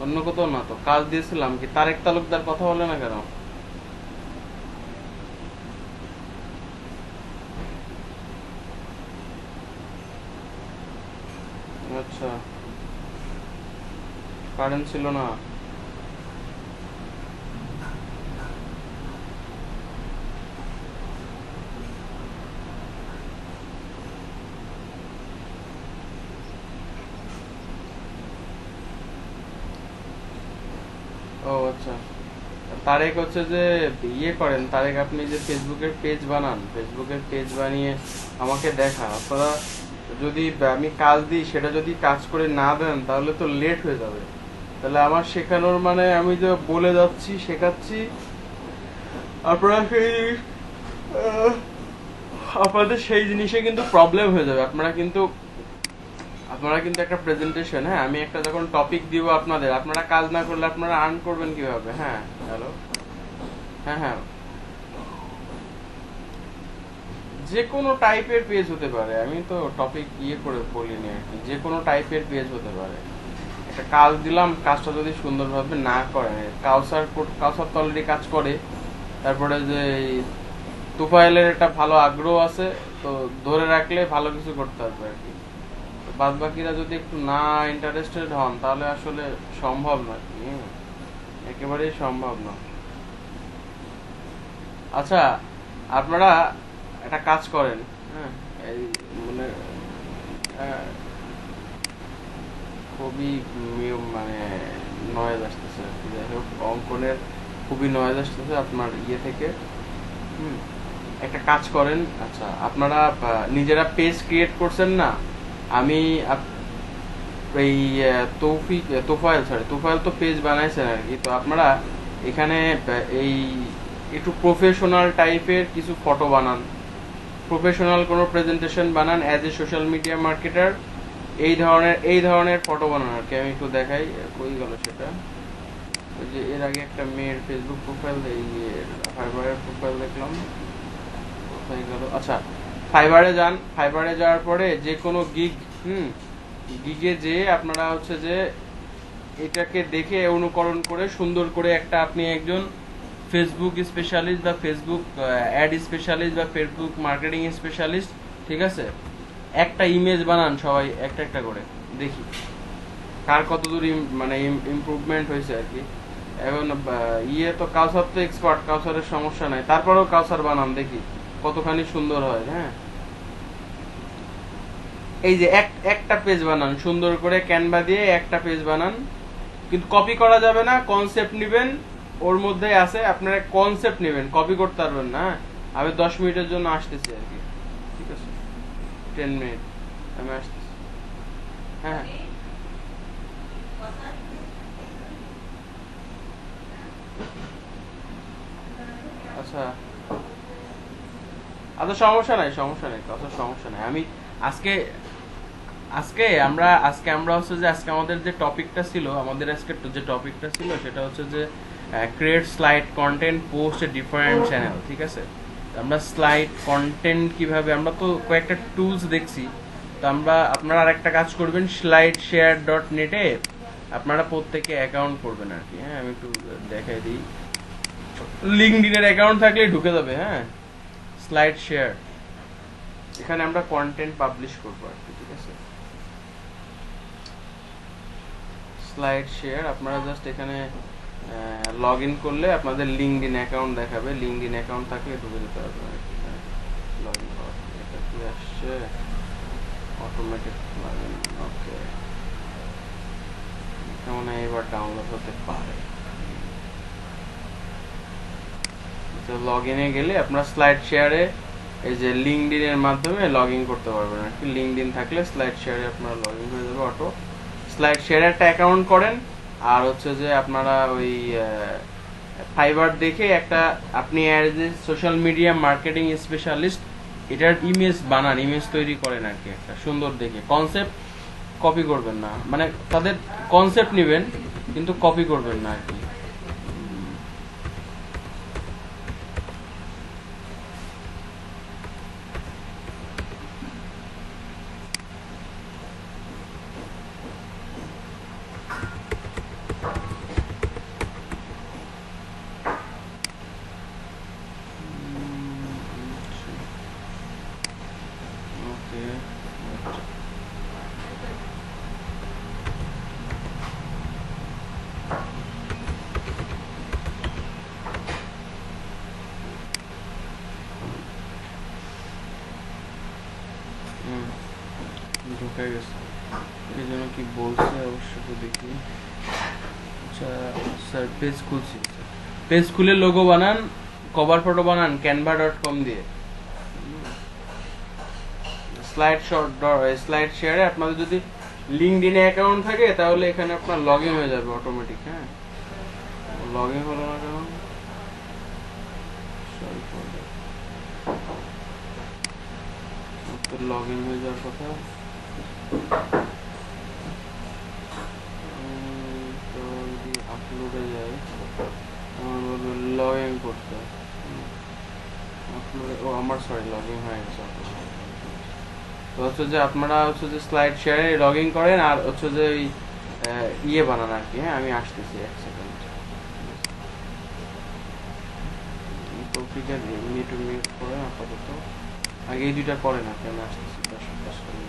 অন্য কোথাও না তো, কাজ দিয়েছিলাম কি তারেক তালুকদার কথা বলে না কেন? আচ্ছা, কারেন্ট ছিল না। ও আচ্ছা, তারেক হচ্ছে যে ইয়ে করেন, তারেক আপনি যে ফেসবুকের পেজ বানান, ফেসবুকের পেজ বানিয়ে আমাকে দেখান। আপনারা যদি আমি কাজ দিই সেটা যদি কাজ করে না দেন তাহলে তো লেট হয়ে যাবে। তাহলে আমার শেখানোর মানে আমি যে বলে যাচ্ছি শেখাচ্ছি, আপনারা সেই আহ, আপনাদের সেই জিনিসে কিন্তু প্রবলেম হয়ে যাবে। আপনারা কিন্তু একটা প্রেজেন্টেশন, হ্যাঁ আমি একটা যখন টপিক দিব আপনাদের, আপনারা কাজ না করলে আপনারা আর্ন করবেন কিভাবে? হ্যাঁ হ্যালো, হ্যাঁ হ্যাঁ, যে কোনো টাইপের পেজ হতে পারে, আমি তো টপিক ইয়ে করে বলিনি আর কি, যে কোনো টাইপের পেজ হতে পারে। একটা কাজ দিলাম, কাজটা যদি সুন্দরভাবে না করে, কাউসার তো অলরেডি কাজ করে, তারপরে যে এই তুফাইলের একটা ভালো আগ্রহ আছে, তো ধরে রাখলে ভালো কিছু করতে পারবে আর কি। বাদ বাকিরা যদি একটু না ইন্টারেস্টেড হন তাহলে আসলে সম্ভব না আর কি, একেবারেই সম্ভব না। আচ্ছা, আপনারা একটা কাজ করেন, হ্যাঁ, এই মানে আহ, খুবই মানে নয়েজ আসতেছে আর কি। যাই হোক, অঙ্কনের খুবই নয়েজ আসতেছে আপনার ইয়ে থেকে। হুম, একটা কাজ করেন। আচ্ছা, আপনারা নিজেরা পেজ ক্রিয়েট করছেন না? আমি এই তোফায়েল তো পেজ বানাইছেন আর কি। তো আপনারা এখানে এই একটু প্রফেশনাল টাইপের কিছু ফটো বানান, প্রফেশনাল কোনো প্রেজেন্টেশন বানান as a social media marketer. এই ধরনের ফটো বানান আর কি। আমি একটু দেখাই, কই গেল সেটা। ওই যে এর আগে একটা মেয়ের ফেসবুক প্রোফাইল, এই ফাইবারের প্রোফাইল দেখলাম, কোথায় গেল? আচ্ছা, ফাইবারে যান। ফাইবারে যাওয়ার পরে যে কোনো গিগে যে আপনারা হচ্ছে যে এটাকে দেখে অনুকরণ করে সুন্দর করে একটা, আপনি একজন ফেসবুক স্পেশালিস্ট বা ফেসবুক অ্যাড স্পেশালিস্ট বা ফেসবুক মার্কেটিং স্পেশালিস্ট, ঠিক আছে? একটা ইমেজ বানান সবাই একটা একটা করে, দেখি কার কতদূর মানে ইমপ্রুভমেন্ট হয়েছে আর কি। এখন ইয়ে তো কাউসার তো এক্সপার্ট, কাউসারের সমস্যা নাই, তারপরেও কাউসার বানান দেখি কতখানি সুন্দর হয়। হ্যাঁ, এই যে একটা পেজ বানান সুন্দর করে, ক্যানভা দিয়ে একটা পেজ বানান, কিন্তু কপি করা যাবে না, কনসেপ্ট নিবেন, ওর মধ্যেই আছে, আপনারা কনসেপ্ট নেবেন, কপি করতে পারবেন না। আমি 10 মিনিটের জন্য আসতেছি আর কি, ঠিক আছে? 10 মিনিট আমি আসতেছি। হ্যাঁ হ্যাঁ, আচ্ছা আচ্ছা, সমস্যা নাই, সমস্যা নেই, কথা সমস্যা নাই। আমি আজকে আজকে আমরা হচ্ছে যে আজকে আমাদের যে টপিকটা ছিল, সেটা হচ্ছে যে create slide content post a different channel, ঠিক আছে? আমরা স্লাইড কন্টেন্ট কিভাবে, আমরা তো কয়েকটা টুলস দেখছি। তো আপনারা আরেকটা কাজ করবেন, স্লাইড শেয়ার ডট নেটে আপনারা প্রত্যেকে অ্যাকাউন্ট করবেন আর কি। হ্যাঁ, আমি একটু দেখাই দিই, লিঙ্কডইনের অ্যাকাউন্ট থাকলে ঢুকে যাবে। হ্যাঁ, স্লাইড শেয়ার, এখানে আমরা কন্টেন্ট পাবলিশ করবো আর কি, ঠিক আছে? স্লাইড শেয়ার, আপনারা জাস্ট এখানে লগ ইন করলে আপনাদের লিঙ্কডইন অ্যাকাউন্ট দেখাবে, লিঙ্কডইন অ্যাকাউন্ট থাকলে ঢুকে যেতে পারবে আর কি। লগ ইন করা, এটা কি আসছে? অটোমেটিক লগ ইন, ওকে, কেমন এবার ডাউনলোড হতে পারে। লগ ইনে গেলে আপনার স্লাইড শেয়ারে এই যে লিঙ্কডইন এর মাধ্যমে লগ ইন করতে পারবেন আর কি। লিঙ্কডইন থাকলে স্লাইড শেয়ারে আপনার লগ ইন হয়ে যাবে অটো। স্লাইড শেয়ারে একটা অ্যাকাউন্ট করেন, আর হচ্ছে যে আপনারা ওই ফাইবার দেখে একটা আপনি as a social media marketing specialist এটার ইমেজ বানান, ইমেজ তৈরি করেন আর কি, একটা সুন্দর দেখে। কনসেপ্ট কপি করবেন না, মানে তাদের কনসেপ্ট নেবেন কিন্তু কপি করবেন না আর কি। ওকে, ঢুকে গেছে, এই জন্য কি বলছে অবশ্য তো দেখি। আচ্ছা স্যার, পেজ খুলছি। পেজ খুলে লোগো বানান, কভার ফটো বানান canva.com দিয়ে। স্লাইড শেয়ারে আপনাদের যদি লিঙ্কডইনে অ্যাকাউন্ট থাকে তাহলে এখানে আপনার লগ ইন হয়ে যাবে অটোমেটিক। হ্যাঁ, লগ ইন হলো না কেন? Sorry for that. Log in হয়ে যাওয়ার কথা। তো যদি আপলোডে যাই, আমার বলবে লগ ইন করতে। আপলোডে, ও আমার সরি, লগ ইন হয়ে গেছে। তো হচ্ছে যে আপনারা হচ্ছে যে স্লাইড শেয়ারে লগ ইন করেন আর হচ্ছে যে ওই ইয়ে বানান আর কি। হ্যাঁ, আমি আসতেছি এক সেকেন্ড। টপিকের মিনিট করেন আপাতত, আগে এই দুইটা করেন আপনি, আমি আসতেছি 10 মিনিট।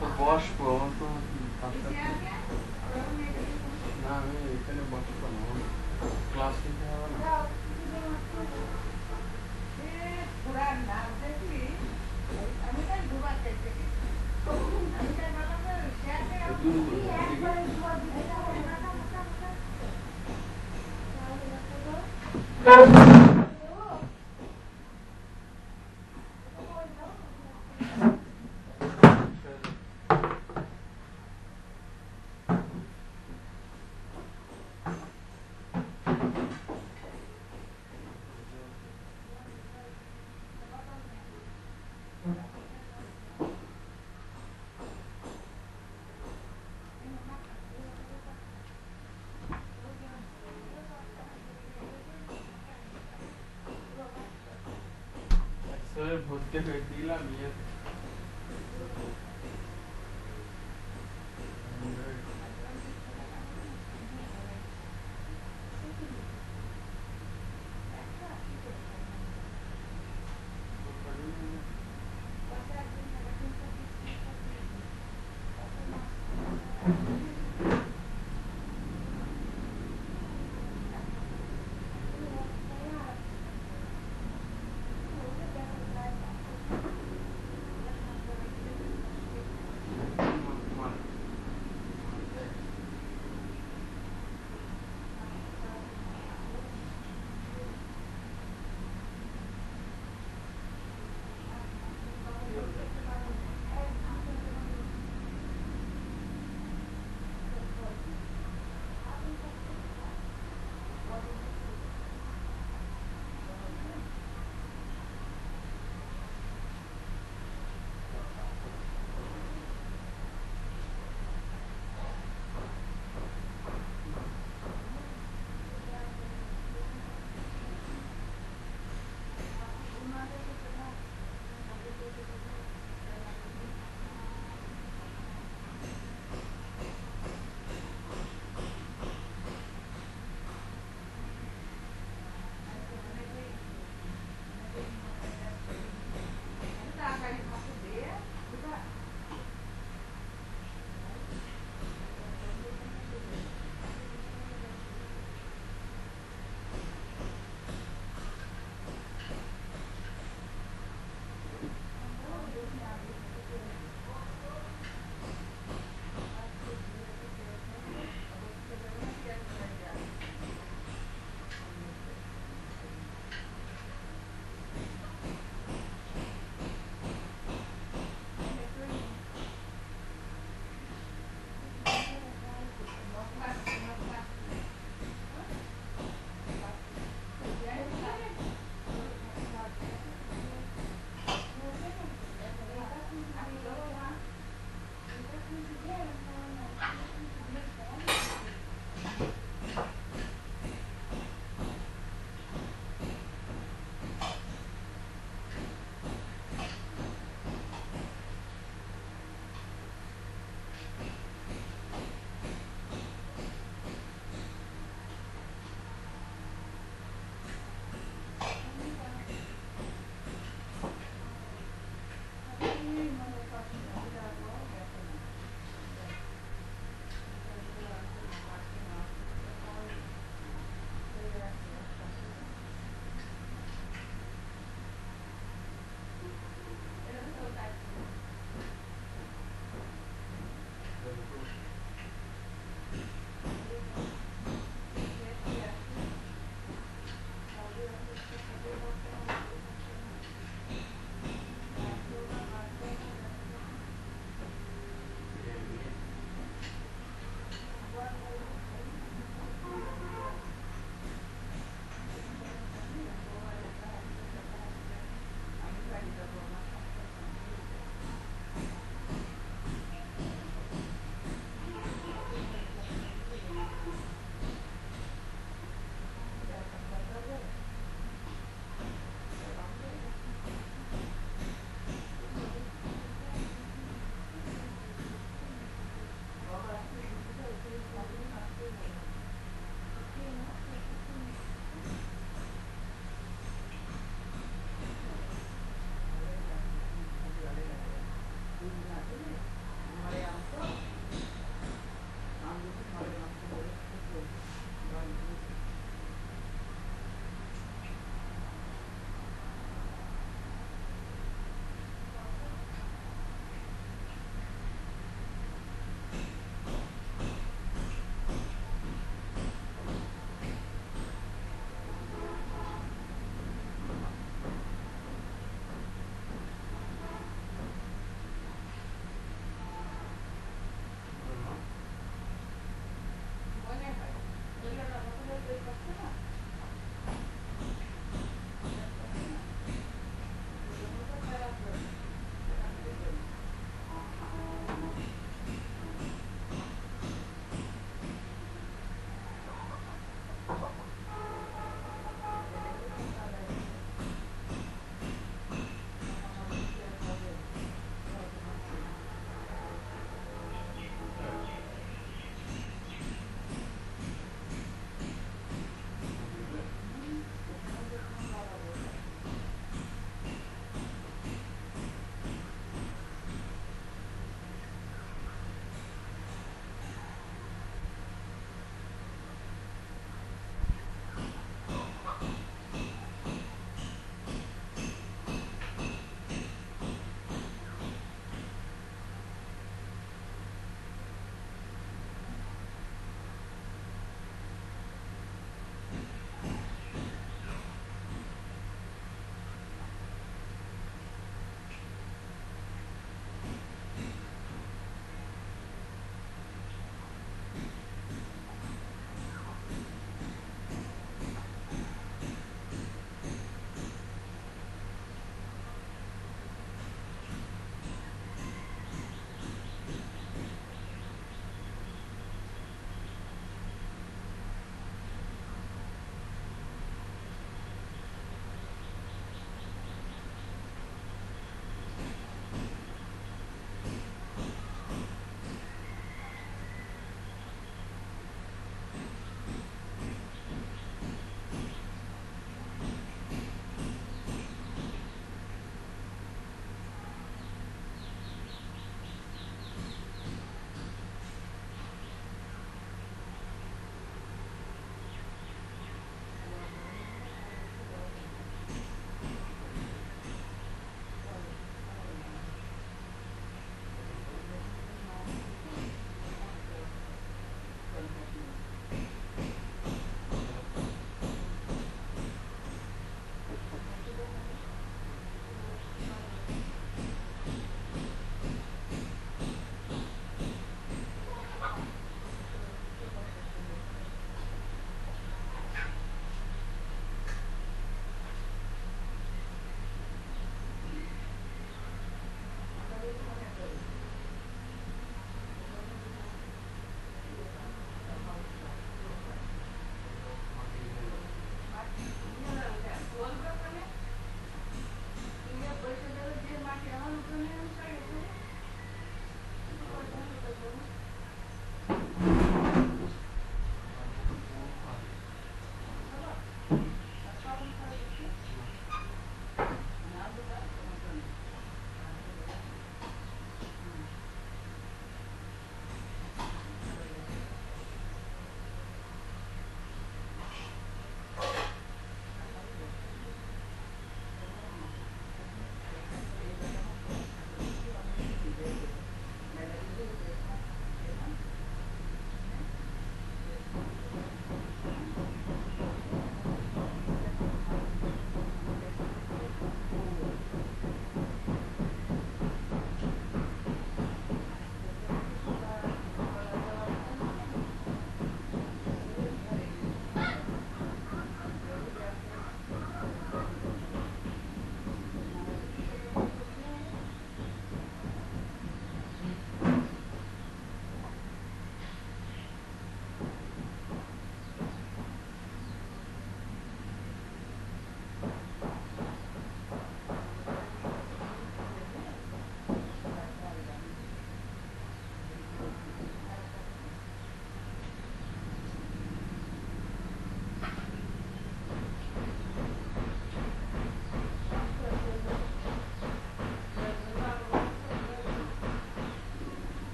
তো বসবো আমার তো না আমি এখানে বসবো না ক্লাস নিতে হবে না ভর্তি হয়ে দিলাম ইয়ে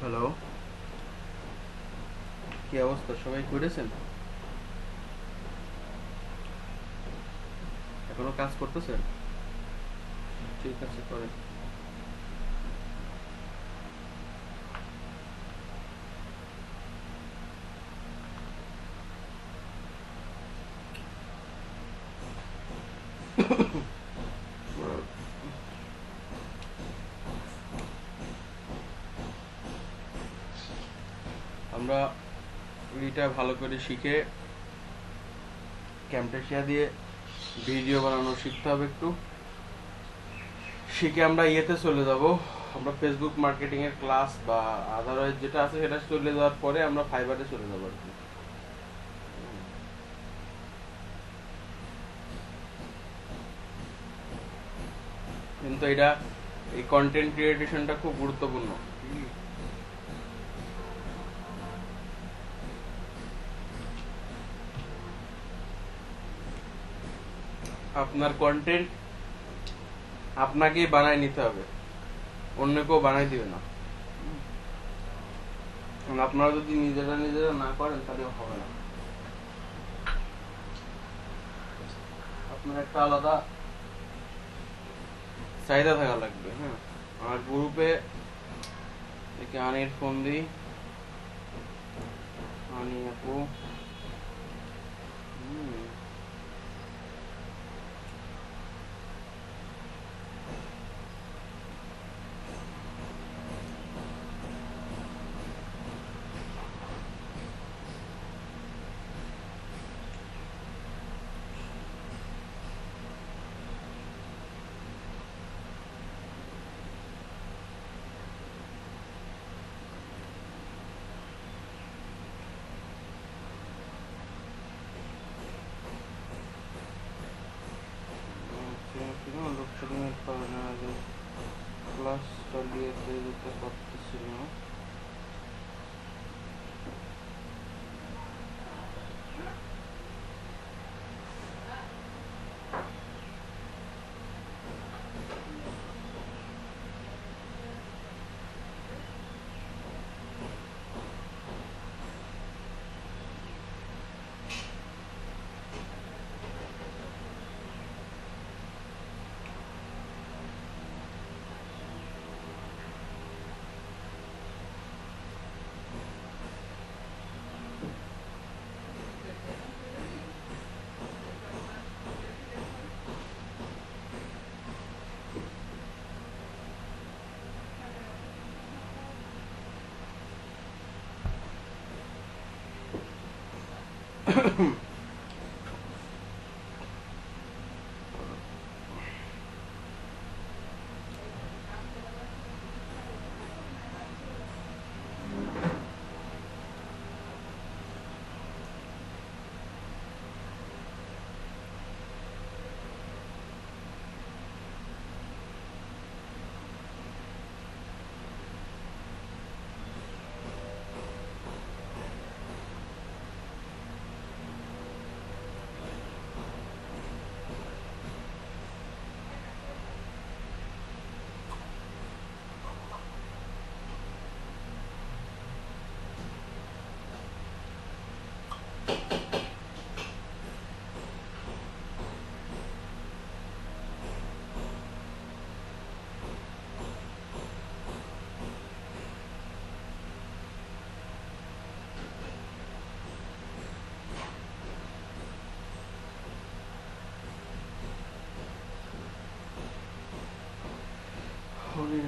হ্যালো, কি অবস্থা? সবাই করেছেন? এখনো কাজ করতেছেন? ঠিক আছে, করেন। আমরা এটা ভালো করে শিখে ক্যামটেশিয়া দিয়ে ভিডিও বানানো শিখতে হবে একটু। শিখে আমরা ইয়েতে চলে যাব, আমরা ফেসবুক মার্কেটিং এর ক্লাস বা আদারওয়াইজ যেটা আছে সেটা চলে যাওয়ার পরে আমরা ফাইবারে চলে যাবো আর কি। কিন্তু এটা, এই কন্টেন্ট ক্রিয়েশনটা খুব গুরুত্বপূর্ণ। আপনার কন্টেন্ট আপনাকেই বানায় নিতে হবে, অন্য কেউ বানাই দিবে না। আপনারা যদি নিজেরা না করেন তাহলে হবে না। আপনার একটা আলাদা চাহিদা থাকা লাগবে। হ্যাঁ, আমার গ্রুপে দেখি আনির ফোন দিই। আনি আপু, লোডশেডিংয়ের কারণে আগে ক্লাস চালিয়ে যেতে পারতেছি না।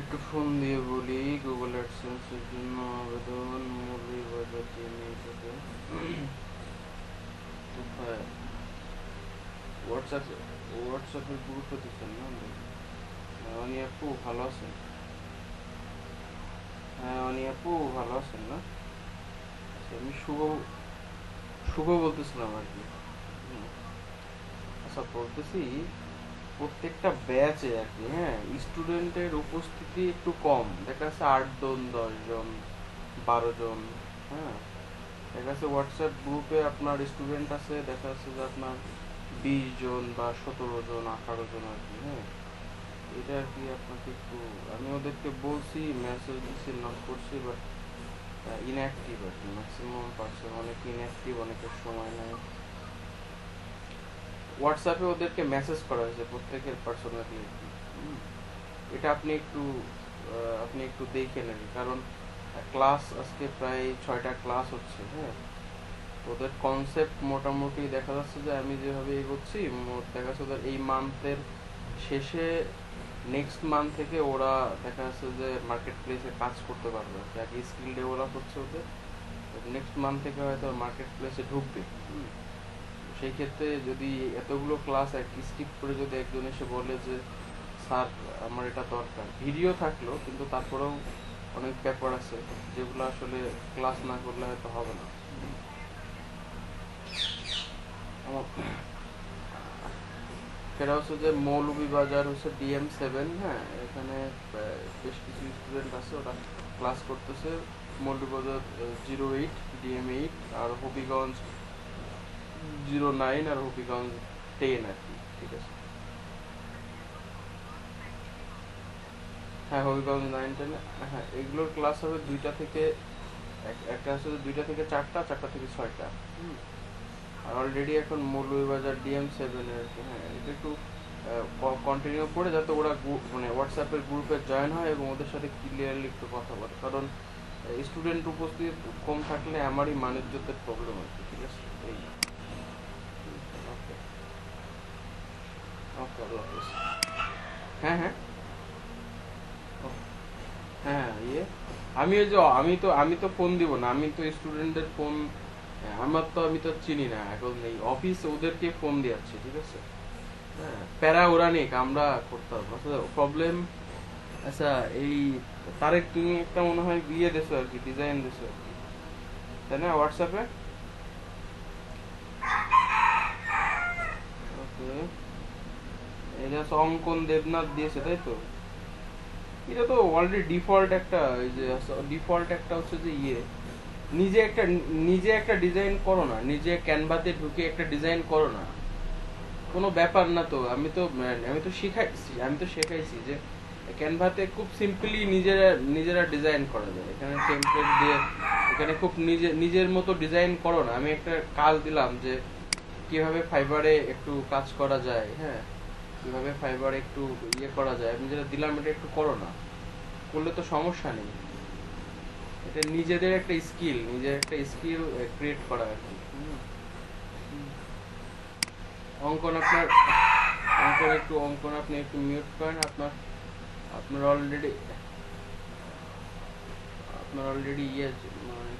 একটু ফোন দিয়ে বলি, গুগল অ্যাডসেন্সের জন্য আবেদন মৌলভীবাজার জেনে থেকে কোথায়? হোয়াটসঅ্যাপের গ্রুপে দিচ্ছেন না? অনি আপু ভালো আছেন? হ্যাঁ, অনি আপু ভালো আছেন না? আমি শুভ শুভ বলতেছিলাম আর কি। আচ্ছা, বলতেছি প্রত্যেকটা ব্যাচে আর কি, হ্যাঁ, স্টুডেন্টের উপস্থিতি একটু কম দেখা যাচ্ছে, 8 জন 10 জন 12 জন। হ্যাঁ, দেখা যাচ্ছে হোয়াটসঅ্যাপ গ্রুপে আপনার স্টুডেন্ট আছে দেখা যাচ্ছে যে আপনার 20 জন বা 17 জন 18 জন আর কি। হ্যাঁ, এটা আর কি আপনাকে একটু, আমি ওদেরকে বলছি, মেসেজ দিচ্ছি, নক করছি, বাট ইনঅ্যাক্টিভ আর কি। ম্যাক্সিমাম পার্সন অনেক ইনঅ্যাক্টিভ, অনেকের সময় নেই। হোয়াটসঅ্যাপে ওদেরকে মেসেজ করা হয়েছে প্রত্যেকের পার্সোনালি। এটা আপনি একটু দেখে নেন, কারণ ক্লাস আজকে প্রায় 6টা ক্লাস হচ্ছে। হ্যাঁ, ওদের কনসেপ্ট মোটামুটি দেখা যাচ্ছে যে আমি যেভাবে এগোচ্ছি, দেখা যাচ্ছে ওদের এই মান্থের শেষে নেক্সট মান্থ থেকে ওরা দেখা যাচ্ছে যে মার্কেট প্লেসে কাজ করতে পারবে। আগে স্কিল ডেভেলপ হচ্ছে ওদের, নেক্সট মান্থ থেকে হয়তো মার্কেট প্লেসে ঢুকবে। সেই ক্ষেত্রে যদি এতগুলো ক্লাস স্কিপ করে যদি একজন এসে বলে যে স্যার আমার এটা দরকার, ভিডিও থাকলো কিন্তু তারপরেও অনেক ব্যাপার আছে যেগুলো আসলে ক্লাস না করলে হয়তো হবে না। সেটা হচ্ছে যে মৌলভীবাজার হচ্ছে DM7। হ্যাঁ, এখানে বেশ কিছু স্টুডেন্ট আছে, ওরা ক্লাস করতেছে। মৌলভীবাজার 08 DM8, আর হবিগঞ্জ 09, আর হবিগঞ্জ 10 আর কি। ঠিক আছে, হ্যাঁ হবিগঞ্জ 9-10। হ্যাঁ, এগুলোর ক্লাস হবে 2টা থেকে, একটা হচ্ছে 2টা থেকে 4টা, 4টা থেকে 6টা। আর অলরেডি এখন মৌলভীবাজার DM7 আর কি। হ্যাঁ, এটা একটু কন্টিনিউ করে যাতে ওরা মানে হোয়াটসঅ্যাপের গ্রুপে জয়েন হয় এবং ওদের সাথে ক্লিয়ারলি একটু কথা বলে, কারণ স্টুডেন্ট উপস্থিত কম থাকলে আমারই মানিজ্যতের প্রবলেম আর কি। ঠিক আছে, এই ওকে ওকে, আল্লাহ হাফেজ। হ্যাঁ হ্যাঁ হ্যাঁ, আমি ওই যে আমি তো ফোন দিব না, আমি তো স্টুডেন্টদের ফোন, আমি তো চিনি না এখন, এই অফিস ওদেরকে ফোন দিচ্ছি। ঠিক আছে, হ্যাঁ, প্যারা ওরা নিক, আমরা করতাম প্রবলেম। আচ্ছা, এই তারেক তুমি একটা মনে হয় দেছো আর কি, ডিজাইন দেছো আর কি, তাই না, হোয়াটসঅ্যাপে? ওকে, এটা অঙ্কন দেবনাথ দিয়েছে তাই তো? এটা তো অলরেডি ডিফল্ট একটা, এই যে ডিফল্ট একটা হচ্ছে যে নিজে একটা নিজে একটা ডিজাইন করো না, নিজে ক্যানভাতে ঢুকে একটা ডিজাইন করো না, কোনো ব্যাপার না তো। আমি তো শেখাইছি যে ক্যানভাতে খুব সিম্পলি নিজেরা ডিজাইন করা যায়। এখানে টেমপ্লেট দিয়ে এখানে খুব নিজের মতো ডিজাইন করো না। আমি একটা কাজ দিলাম যে কিভাবে ফাইবারে একটু কাজ করা যায়। হ্যাঁ, কিভাবে ফাইবারে একটু করা যায়, আমি যেটা দিলাম এটা একটু করো না, করলে তো সমস্যা নেই। এটা নিজের একটা স্কিল ক্রিয়েট করা আর কি। অঙ্কন আপনার অঙ্কন আপনি একটু মিউট করেন। আপনার অলরেডি মানে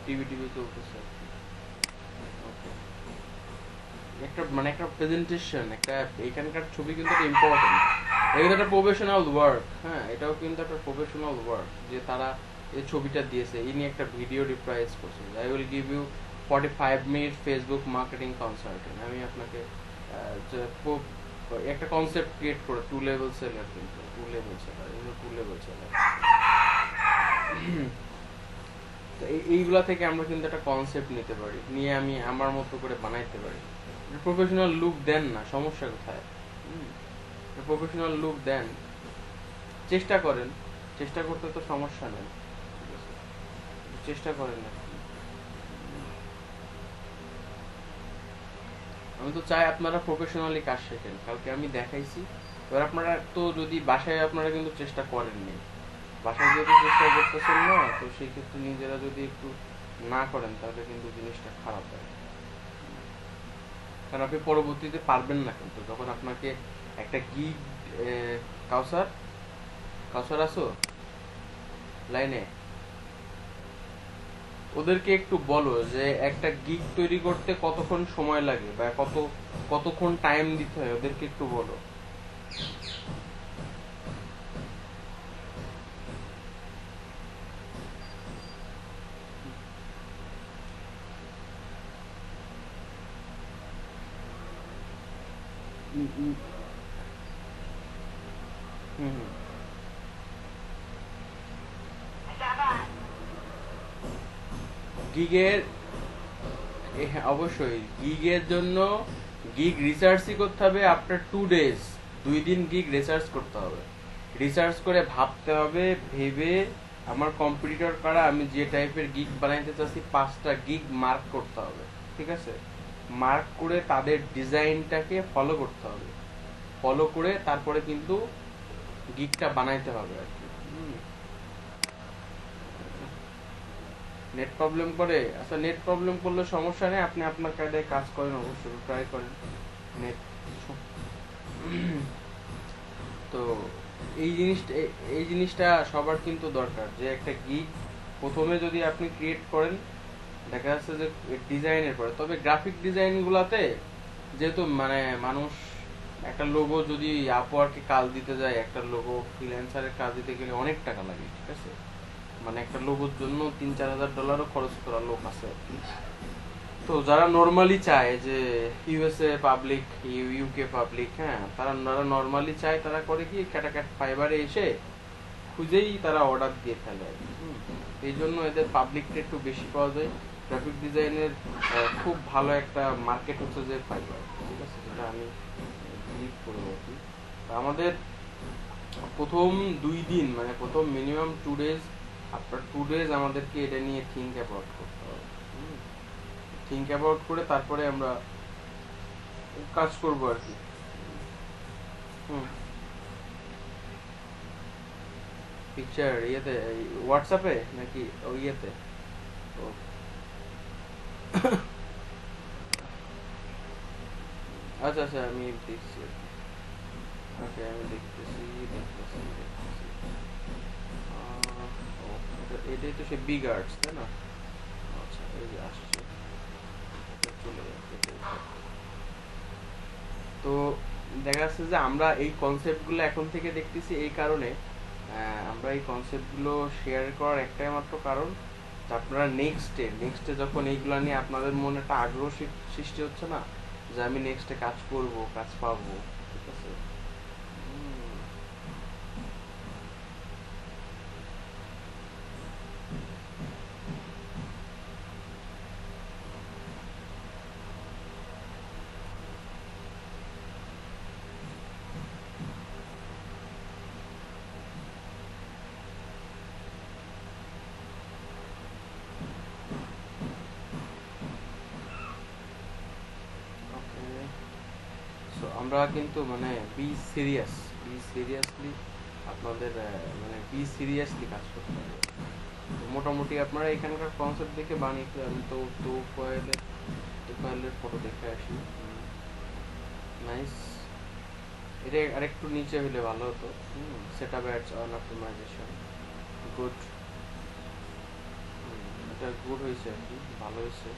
টিভি চলতেছে। ওকে, একটা প্রেজেন্টেশন, এখানকার ছবি কিন্তু একটা ইম্পর্টেন্ট, এটা কিন্তু একটা প্রফেশনাল ওয়ার্ক। হ্যাঁ, এটাও কিন্তু একটা প্রফেশনাল ওয়ার্ক যে তারা এই ছবিটা দিয়েছে, ইনি একটা ভিডিও রিপ্রাইজ করছে। I will give you 45 minute Facebook marketing consultant. আমি আপনাকে একটা কনসেপ্ট ক্রিয়েট করে 2 লেভেল সেলার, কিন্তু 2 লেভেল সেলার। তো এইগুলা থেকে আমরা কিন্তু একটা কনসেপ্ট নিতে পারি, নিয়ে আমি আমার মতো করে বানাইতে পারি। প্রফেশনাল লুক দেন না, সমস্যা কোথায়? প্রফেশনাল লুক দেন, চেষ্টা করেন, চেষ্টা করতে তো সমস্যা নেই। ঠিক আছে, চেষ্টা করেন আর কি। আমি তো চাই আপনারা প্রফেশনালি কাজ শেখেন। কালকে আমি দেখাইছি, এবার আপনারা তো যদি বাসায় আপনারা কিন্তু চেষ্টা করেননি, বাসায় যদি চেষ্টা করতেছেন না, তো সেই ক্ষেত্রে নিজেরা যদি একটু না করেন তাহলে কিন্তু জিনিসটা খারাপ হয়। কারণ আপনি পরবর্তীতে পারবেন না, কিন্তু যখন আপনাকে একটা গিগ, কাউসার কাউসার আসো লাইনে, ওদেরকে একটু বলো যে একটা গিগ তৈরি করতে কতক্ষণ সময় লাগে বা কতক্ষণ টাইম দিতে হয়, ওদেরকে একটু বলো। হুম, গিগের, হ্যাঁ অবশ্যই, গিগ রিসার্চই করতে হবে আফটার 2 days, 2 দিন গিগ রিসার্চ করতে হবে। রিসার্চ করে ভাবতে হবে, ভেবে আমার কম্পিটিটর কারা, আমি যে টাইপের গিগ বানাইতে চাচ্ছি 5টা গিগ মার্ক করতে হবে, ঠিক আছে? মার্ক করে তাদের ডিজাইনটাকে ফলো করতে হবে, ফলো করে তারপরে কিন্তু গিগটা বানাইতে হবে আর কি। নেট প্রবলেম করে, আচ্ছা নেট প্রবলেম করলে সমস্যা নেই, আপনি আপনার কায়দায় কাজ করেন, অবশ্যই ট্রাই করেন নেট। তো এই জিনিসটা সবার কিন্তু দরকার, যে একটা গিগ প্রথমে যদি আপনি ক্রিয়েট করেন, দেখা যাচ্ছে যে ডিজাইনের পরে, তবে গ্রাফিক ডিজাইন গুলাতে যেহেতু মানে মানুষ একটা লোগো যদি আপওয়ার্কে কাজ দিতে যায়, একটা লোগো ফ্রিল্যান্সারের কাজ দিতে গেলে অনেক টাকা লাগে, ঠিক আছে? মানে একটা লোগোর জন্য $3,000-4,000 খরচ করার লোক আছে। তো যারা নর্মালি চায় যে ইউএসএ পাবলিক, ইউকে পাবলিক, হ্যাঁ, তারা নর্মালি চায়, তারা করে কি ক্যাটাক্যাট ফাইবারে এসে খুঁজেই তারা অর্ডার দিয়ে ফেলে। এই জন্য এদের পাবলিকটা একটু বেশি পাওয়া যায়। গ্রাফিক ডিজাইনের খুব ভালো একটা মার্কেট হচ্ছে যে ফাইবার, ঠিক আছে, যেটা আমি বিলিভ করবো আর কি। আমাদের প্রথম 2 দিন, মানে প্রথম মিনিমাম 2 days, আফটার 2 days আমাদেরকে এটা নিয়ে থিঙ্ক অ্যাবাউট করতে হবে। থিঙ্ক অ্যাবাউট করে তারপরে আমরা কাজ করবো আর কি। পিকচার ইয়েতে, হোয়াটসঅ্যাপে নাকি ইয়েতে? আচ্ছা আচ্ছা, আমি দেখছি। ওকে, আমি দেখতেছি। এটাই তো সে বিগ আর্টস, তাই না? আচ্ছা, এই যে আসছে, চলে যাচ্ছে। তো দেখা যাচ্ছে যে আমরা এই কনসেপ্টগুলো এখন থেকে দেখতেছি, এই কারণে আমরা এই কনসেপ্টগুলো শেয়ার করার একটাই মাত্র কারণ, যে আপনারা নেক্সটে যখন এইগুলো নিয়ে আপনাদের মনে একটা আগ্রহ সৃষ্টি হচ্ছে না, যে আমি নেক্সটে কাজ করব, কাজ পাবো, ঠিক আছে? আমরা কিন্তু মানে সিরিয়াসলি আপনাদের মানে সিরিয়াসলি কাজ করতে হবে। মোটামুটি আপনারা এখানকার কনসেপ্ট দেখে বানিয়ে, আমি তো ফাইলের ফটো দেখে আসি। নাইস। এটা আরেকটু নিচে হলে ভালো হতো। Setup ads on optimization, good. এটা গুড হয়েছে আর কি, ভালো হয়েছে।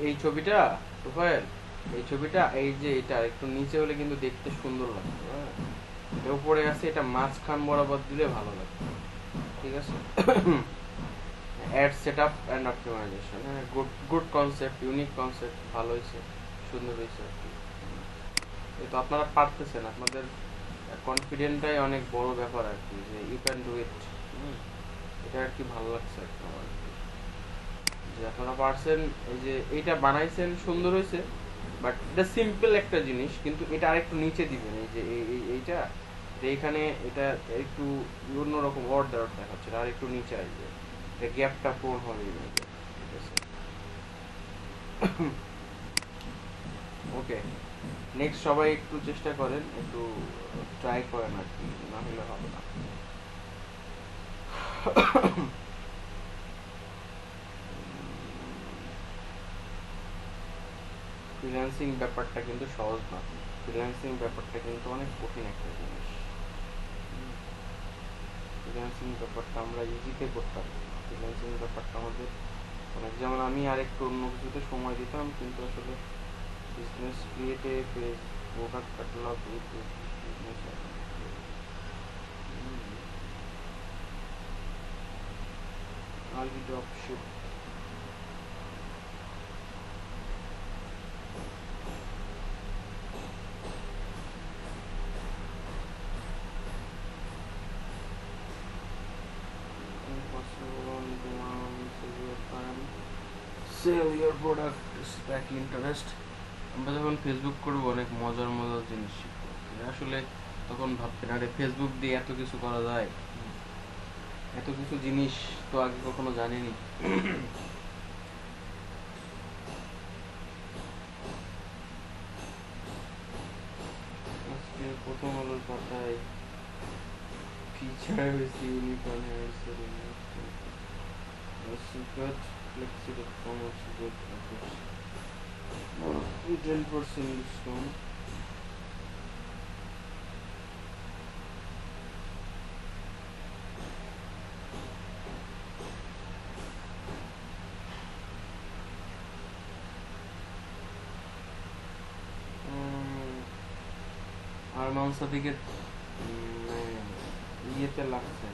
এই ছবিটা প্রোফাইল, এই ছবিটা, এই যে এটা একটু নিচে হলে কিন্তু দেখতে সুন্দর লাগবে। হ্যাঁ, এটা উপরে আছে, এটা মাঝখান বরাবর দিলে ভালো লাগবে, ঠিক আছে? অ্যাড সেটআপ এন্ড অপটিমাইজেশন, হ্যাঁ, গুড কনসেপ্ট, ইউনিক কনসেপ্ট, ভালো হয়েছে, সুন্দর হয়েছে আর কি। এই তো আপনারা পারতেছেন, আপনাদের কনফিডেন্টটাই অনেক বড় ব্যাপার আর কি, যে ইউ ক্যান ডু ইট। এটা আর কি ভালো লাগছে একটা আমার, যে আপনারা পারছেন। এই যে এইটা বানাইছেন, সুন্দর হয়েছে, বাট এটা সিম্পল একটা জিনিস, কিন্তু এটা আরেকটু নিচে দিবেন। এই যে এইটা এইখানে এটা একটু অন্যরকম অর্ডার দেখাচ্ছে, আর একটু নিচে আসবে, এটা গ্যাপটা পূরণ হবে, ঠিক আছে? ওকে, নেক্সট সবাই একটু চেষ্টা করেন, একটু ট্রাই করেন আর কি, না হলে হবে না। ফ্রিল্যান্সিং ব্যাপারটা কিন্তু সহজ না, ফ্রিল্যান্সিং ব্যাপারটা কিন্তু অনেক কঠিন একটা জিনিস। ফ্রিল্যান্সিং ব্যাপারটা আমরা ইজিতে করতাম, ফ্রিল্যান্সিং ব্যাপারটা আমাদের অনেক, যেমন আমি আর একটু অন্য কিছুতে সময় দিতাম, কিন্তু আসলে বিজনেস ক্রিয়েটে page, product catalogue, business drop ship. Sell your product spark interest. আমরা যখন ফেসবুক করবো অনেক মজার মজার জিনিস শিখবো, আসলে তখন ভাববেন আরে ফেসবুক দিয়ে এত কিছু করা যায়, এত কিছু জিনিস তো আগে কখনো জানিনি। আজকে প্রথম আলোর পাতায় ফিচার হয়েছে unicorn hair salon, super flexible commerce good offers 10% discount. Arman সাদিকের ইয়েতে লাগছে,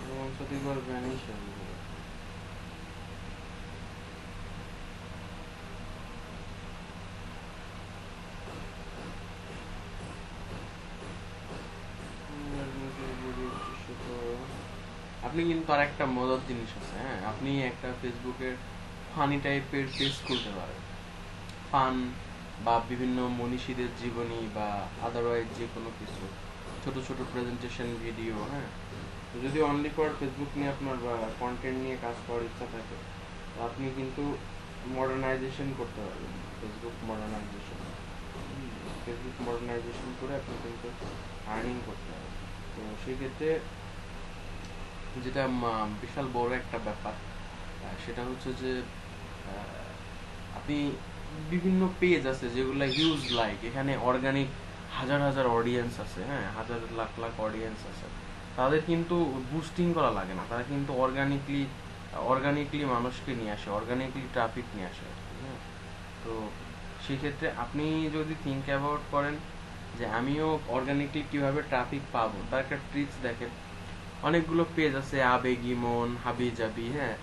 আরমান সাদিক আর ভ্যানিশ আপনি কিন্তু আর একটা মজার জিনিস আছে, হ্যাঁ আপনি একটা ফেসবুকের ফানি টাইপের পেজ খুলতে পারেন, ফান বা বিভিন্ন মনীষীদের জীবনী বা আদারওয়াইজ যে কোনো কিছু ছোট ছোট প্রেজেন্টেশন ভিডিও, হ্যাঁ যদি অনলি ফর ফেসবুক নিয়ে আপনার বা কন্টেন্ট নিয়ে কাজ করার ইচ্ছা থাকে তো আপনি কিন্তু মডার্নাইজেশন করতে পারবেন, ফেসবুক মডার্নাইজেশন করে আপনি কিন্তু আর্নিং করতে পারবেন। তো সেক্ষেত্রে যেটা বিশাল বড় একটা ব্যাপার সেটা হচ্ছে যে আপনি বিভিন্ন পেজ আছে যেগুলো হিউজ লাইক, এখানে অর্গানিক হাজার হাজার অডিয়েন্স আছে, হ্যাঁ হাজার লাখ লাখ অডিয়েন্স আছে, তাদের কিন্তু বুস্টিং করা লাগে না, তারা কিন্তু অর্গানিকলি মানুষকে নিয়ে আসে, অর্গানিকলি ট্রাফিক নিয়ে আসে, হ্যাঁ। তো সেক্ষেত্রে আপনি যদি থিঙ্ক অ্যাবাউট করেন যে আমিও অর্গানিকলি কীভাবে ট্রাফিক পাবো, তার একটা ট্রিক্স দেখেন। অনেকগুলো পেজ আছে, আবেগী মন, হাবি জাবি, হ্যাঁ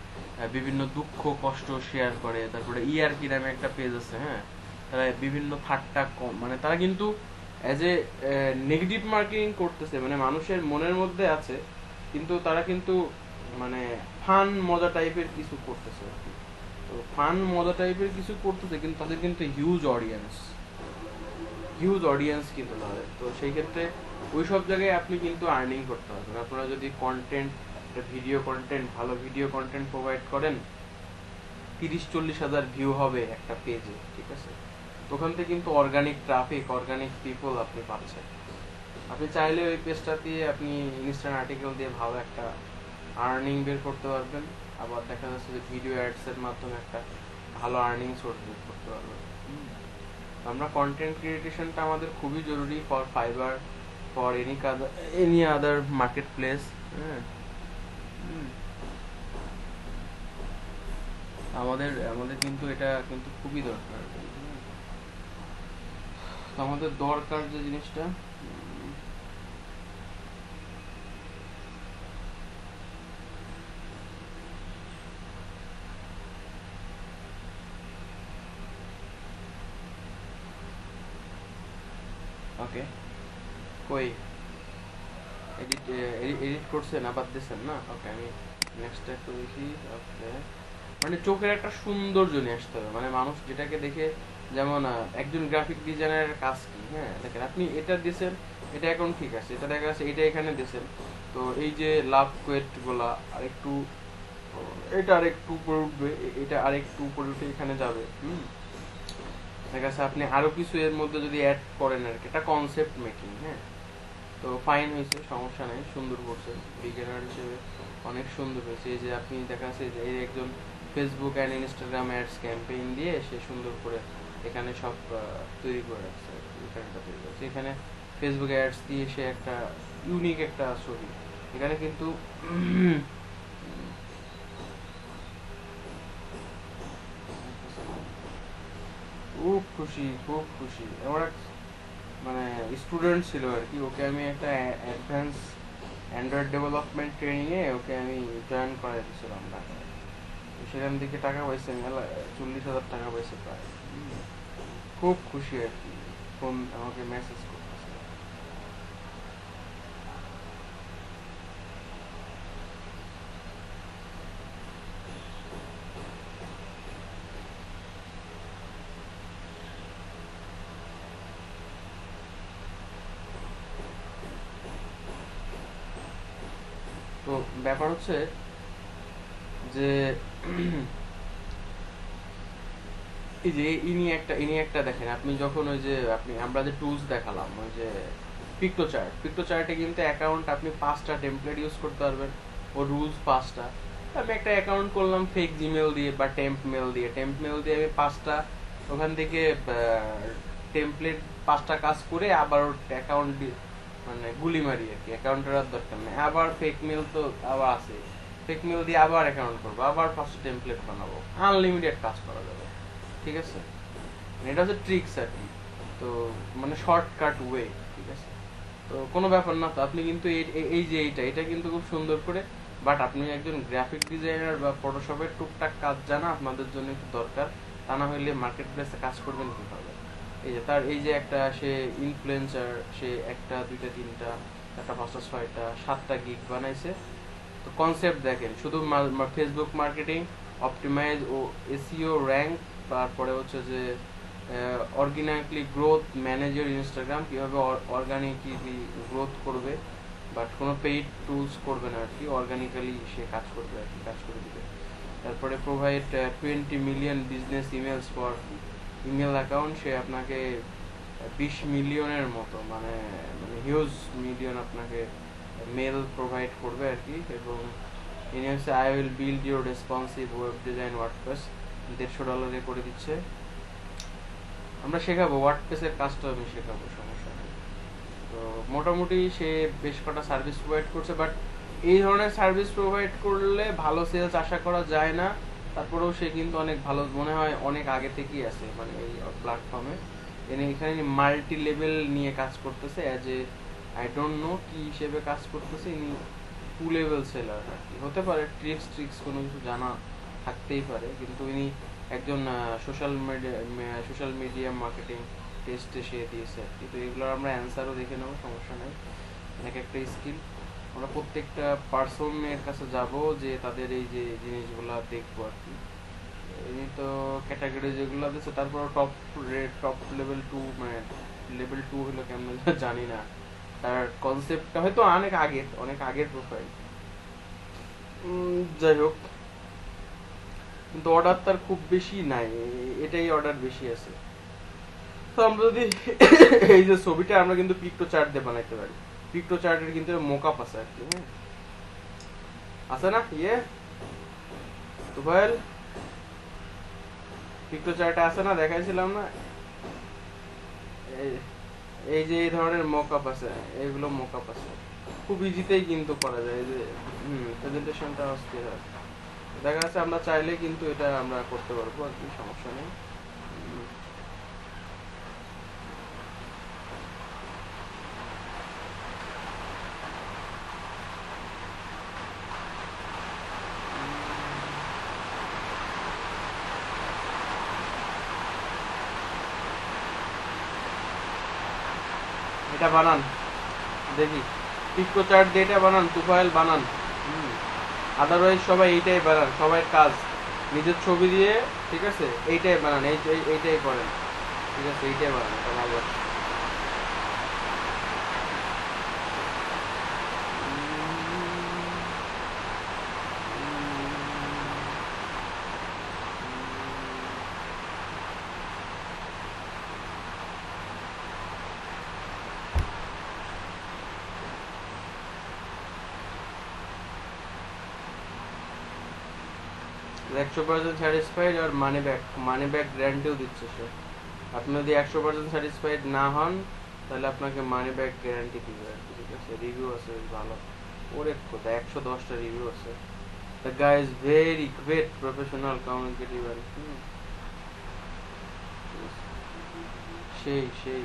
বিভিন্ন দুঃখ কষ্ট শেয়ার করে, তারপরে ইয়ারকি নামে একটা পেজ আছে, হ্যাঁ তারা বিভিন্ন ঠাট্টা কম, মানে তারা কিন্তু অ্যাজ এ নেগেটিভ মার্কেটিং করতেছে, মানে মানুষের মনের মধ্যে আছে কিন্তু তারা কিন্তু মানে ফান মজা টাইপের কিছু করতেছে আর কি। তো ফান মজা টাইপের কিছু করতেছে কিন্তু তাদের কিন্তু হিউজ অডিয়েন্স কিন্তু তাদের। তো সেই ক্ষেত্রে ওই সব জায়গায় আপনি কিন্তু আর্নিং করতে পারবেন। আপনারা যদি কন্টেন্ট, ভালো ভিডিও কন্টেন্ট প্রোভাইড করেন, 30-40 হাজার ভিউ হবে একটা পেজে, ঠিক আছে, ওখান থেকে কিন্তু অর্গানিক ট্রাফিক, অর্গানিক পিপল আপনি পাচ্ছেন। আপনি চাইলে ওই পেজটা দিয়ে আপনি ইনস্ট্যান্ট আর্টিকেল দিয়ে ভালো একটা আর্নিং বের করতে পারবেন, আবার দেখা যাচ্ছে যে ভিডিও অ্যাডসের মাধ্যমে একটা ভালো আর্নিং সোর্স বের করতে পারবেন। আমরা কন্টেন্ট ক্রিয়েশনটা আমাদের খুবই জরুরি for fibre, for any other market place, হ্যাঁ আমাদের কিন্তু এটা কিন্তু খুবই দরকার, আমাদের দরকার যে জিনিসটা। ওকে, কই এডিট করছেন আবার দিচ্ছেন না? ওকে, আমি নেক্সট একটু দেখি। ওকে, মানে চোখের একটা সৌন্দর্য নিয়ে আসতে হবে, মানে মানুষ যেটাকে দেখে, যেমন একজন গ্রাফিক ডিজাইনারের কাজ কি, হ্যাঁ দেখেন আপনি এটা দিয়েছেন, এটা এখন ঠিক আছে, এটা দেখা যাচ্ছে এটা এখানে দিয়েছেন, তো এই যে লাভ কোয়েট গুলা আরেকটু, এটা আরেকটু উপরে উঠবে, এটা আরেকটু উপরে উঠে এখানে যাবে, দেখা যাচ্ছে আপনি আরো কিছু এর মধ্যে যদি অ্যাড করেন আর কি, এটা কনসেপ্ট মেকিং, হ্যাঁ তো ফাইন হয়েছে, সমস্যা নেই, সুন্দর করছে, বিগিনার হিসেবে অনেক সুন্দর হয়েছে। এই যে আপনি দেখা যাচ্ছে যে এই একজন Facebook and Instagram ads campaign দিয়ে সে সুন্দর করে এখানে সব তৈরি করে রাখছে, এখানটা তৈরি করছে, এখানে ফেসবুক অ্যাডস দিয়ে সে একটা ইউনিক একটা ছবি, এখানে কিন্তু খুব খুশি, খুব খুশি। আমার এক মানে স্টুডেন্ট ছিল আর কি, ওকে আমি একটা অ্যাডভান্স অ্যান্ড্রয়েড ডেভেলপমেন্ট ট্রেনিংয়ে ওকে আমি জয়েন করাই দিয়েছিলাম ঢাকায়, সেখান থেকে টাকা পাইছে, 40,000 টাকা পাইছে প্রায়। খুব খুশি আর কি, ফোন আমাকে মেসেজ করতেছে। ব্যাপার হচ্ছে যে এই যে ইনি একটা দেখেন, আপনি যখন ওই যে আমরা যে টুলস দেখালাম, ওই যে পিক্টোচার্টে কিন্তু অ্যাকাউন্ট আপনি 5টা টেমপ্লেট ইউজ করতে পারবেন, ও রুলস 5টা। আমি একটা অ্যাকাউন্ট করলাম ফেক জিমেল দিয়ে বা টেম্প মেল দিয়ে আমি 5টা ওখান থেকে টেমপ্লেট 5টা কাজ করে আবার ওর অ্যাকাউন্ট মানে গুলি মারি আর কি, অ্যাকাউন্টের আর দরকার নেই। আবার ফেক মেল তো আবার আছে, ফেক মেল দিয়ে আবার অ্যাকাউন্ট করবো, আবার 5টা টেমপ্লেট বানাবো, আনলিমিটেড কাজ করা যাবে। ঠিক আছে, এটা হচ্ছে ট্রিক্স আর কি, তো মানে শর্টকাট ওয়ে। ঠিক আছে, তো কোনো ব্যাপার না। তো আপনি কিন্তু এই যে এটা কিন্তু খুব সুন্দর করে, বাট আপনি একজন গ্রাফিক ডিজাইনার বা ফটোশপের টুকটাক কাজ জানা আপনাদের জন্য একটু দরকার, তা না হলে মার্কেট প্লেসে কাজ করবেন কিভাবে? এই যে তার এই যে একটা সে ইনফ্লুয়েন্সার, সে 1টা 2টা 3টা 4টা 5টা 6টা 7টা গিগ বানাইছে। তো কনসেপ্ট দেখেন, শুধু ফেসবুক মার্কেটিং অপটিমাইজ ও এসইও র্যাঙ্ক, তারপরে হচ্ছে যে অর্গানিকলি গ্রোথ ম্যানেজার ইনস্টাগ্রাম, কিভাবে অর্গানিকলি গ্রোথ করবে, বাট কোনো পেইড টুলস করবে না আর কি, অর্গানিক্যালি সে কাজ করবে আর কি, কাজ করে দিবে। তারপরে provide 20 million business emails for email account, সে আপনাকে 20 মিলিয়নের মতো মানে হিউজ মিলিয়ন আপনাকে মেল প্রোভাইড করবে আর কি। এবং ইনি হচ্ছে I will build your responsive web design WordPress, $150 করে দিচ্ছে। আমরা শেখাবো ওয়ার্ডপ্রেসের কাজটা, আমি শেখাবো, সমস্যা নেই। তো মোটামুটি সে বেশ কটা সার্ভিস প্রোভাইড করছে, বাট এই ধরনের সার্ভিস প্রোভাইড করলে ভালো সেলস আশা করা যায় না। তারপরেও সে কিন্তু অনেক ভালো, মনে হয় অনেক আগে থেকেই আছে মানে এই প্ল্যাটফর্মে। এখানে মাল্টি লেভেল নিয়ে কাজ করতেছে, as A I don't know কি হিসেবে কাজ করতেছে। ইনি 2 লেভেল সেলার আর কি, হতে পারে ট্রিক্স কোনো কিছু জানা থাকতেই পারে, কিন্তু ইনি একজন সোশ্যাল মিডিয়া মার্কেটিং টেস্টে সে দিয়েছে আর কি। তো এগুলোর আমরা অ্যান্সারও দেখে নেবো, সমস্যা নেই। এক একটা স্কিল আমরা প্রত্যেকটা পার্সনের কাছে যাব, যে তাদের এই যে জিনিসগুলো দেখবো আর কি। এমনি তো ক্যাটাগরি যেগুলো দিচ্ছে, তারপর টপ লেভেল 2, মানে লেভেল 2 হলো কেমন জানি না, তার কনসেপ্টটা হয়তো অনেক আগের প্রোফাইল। যাই হোক, কিন্তু অর্ডার তার খুব বেশি নাই, এটাই অর্ডার বেশি আছে। তো আমরা যদি এই যে ছবিটা আমরা কিন্তু পিক্টো চার্ট দিয়ে বানাইতে পারি, পিক্টো চার্টের কিন্তু মোকআপ আছে আর কি, হ্যাঁ আছে না তুফাইল, পিক্টো চার্টে আছে না, দেখাইছিলাম না? এই যে এই ধরনের মকআপ আছে, এইগুলো মকআপ আছে, খুব ইজিতেই কিন্তু করা যায়। এই যে প্রেজেন্টেশনটা অস্থির হয়, দেখা যাচ্ছে আমরা চাইলে কিন্তু এটা আমরা করতে পারবো আর কি, সমস্যা নেই। এটা বানান দেখি, পিক্টো চার্ট দিয়ে এটা বানান, তুফাইল বানান। আদারওয়াইজ সবাই এইটাই বানান, সবাই কাজ নিজের ছবি দিয়ে, ঠিক আছে, এইটাই বানান, এইটাই করেন, ঠিক আছে, এইটাই বানান, এটা ভালো। $100% স্যাটিসফাইড আর মানি ব্যাক গ্যারান্টিও দিচ্ছে সে। আপনি যদি 100% স্যাটিসফাইড না হন, তাহলে আপনাকে মানি ব্যাক গ্যারান্টি দিবে আর কি, ঠিক আছে। রিভিউ আছে বেশ ভালো, ওরে কোথায় 110টা রিভিউ আছে। The guy is very great professional communicative আর সেই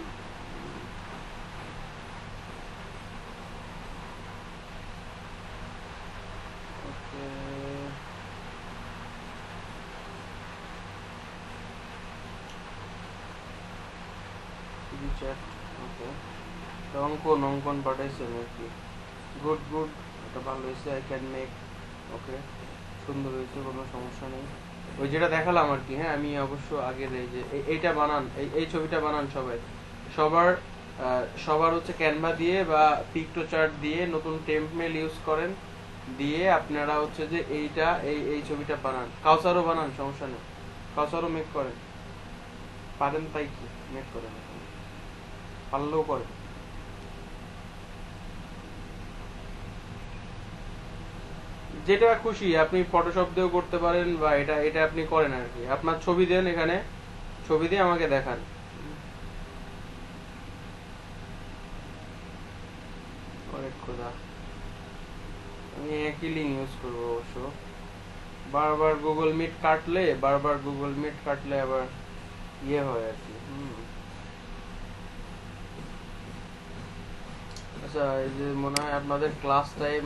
অঙ্কন পাঠাইছে নাকি? গুড, এটা ভালো হয়েছে। আই ক্যান মেক, ওকে, সুন্দর হয়েছে, কোনো সমস্যা নেই। ওই যেটা দেখালাম আর কি, হ্যাঁ আমি অবশ্য আগের এই যে এইটা বানান, এই ছবিটা বানান সবার হচ্ছে ক্যানভা দিয়ে বা পিক্টো চার্ট দিয়ে নতুন টেম্প মেল ইউজ করেন, দিয়ে আপনারা হচ্ছে যে এইটা এই ছবিটা বানান, কাউসারও বানান, সমস্যা নেই, কাউসারও মেক করেন, পারেন তাই কি মেক করেন, পারলেও করেন। যেটা খুশি আপনি ফটোশপ দিয়েও করতে পারেন, বা এটা এটা আপনি করেন আর কি। আপনার ছবি দেন এখানে, ছবি দিয়ে আমাকে দেখান। অনেক খোদা, আমি একই লিঙ্ক ইউজ করবো অবশ্য। বারবার গুগল মিট কাটলে আবার ইয়ে হয় আর কি। আচ্ছা, এই যে মনে হয় আপনাদের ক্লাস টাইম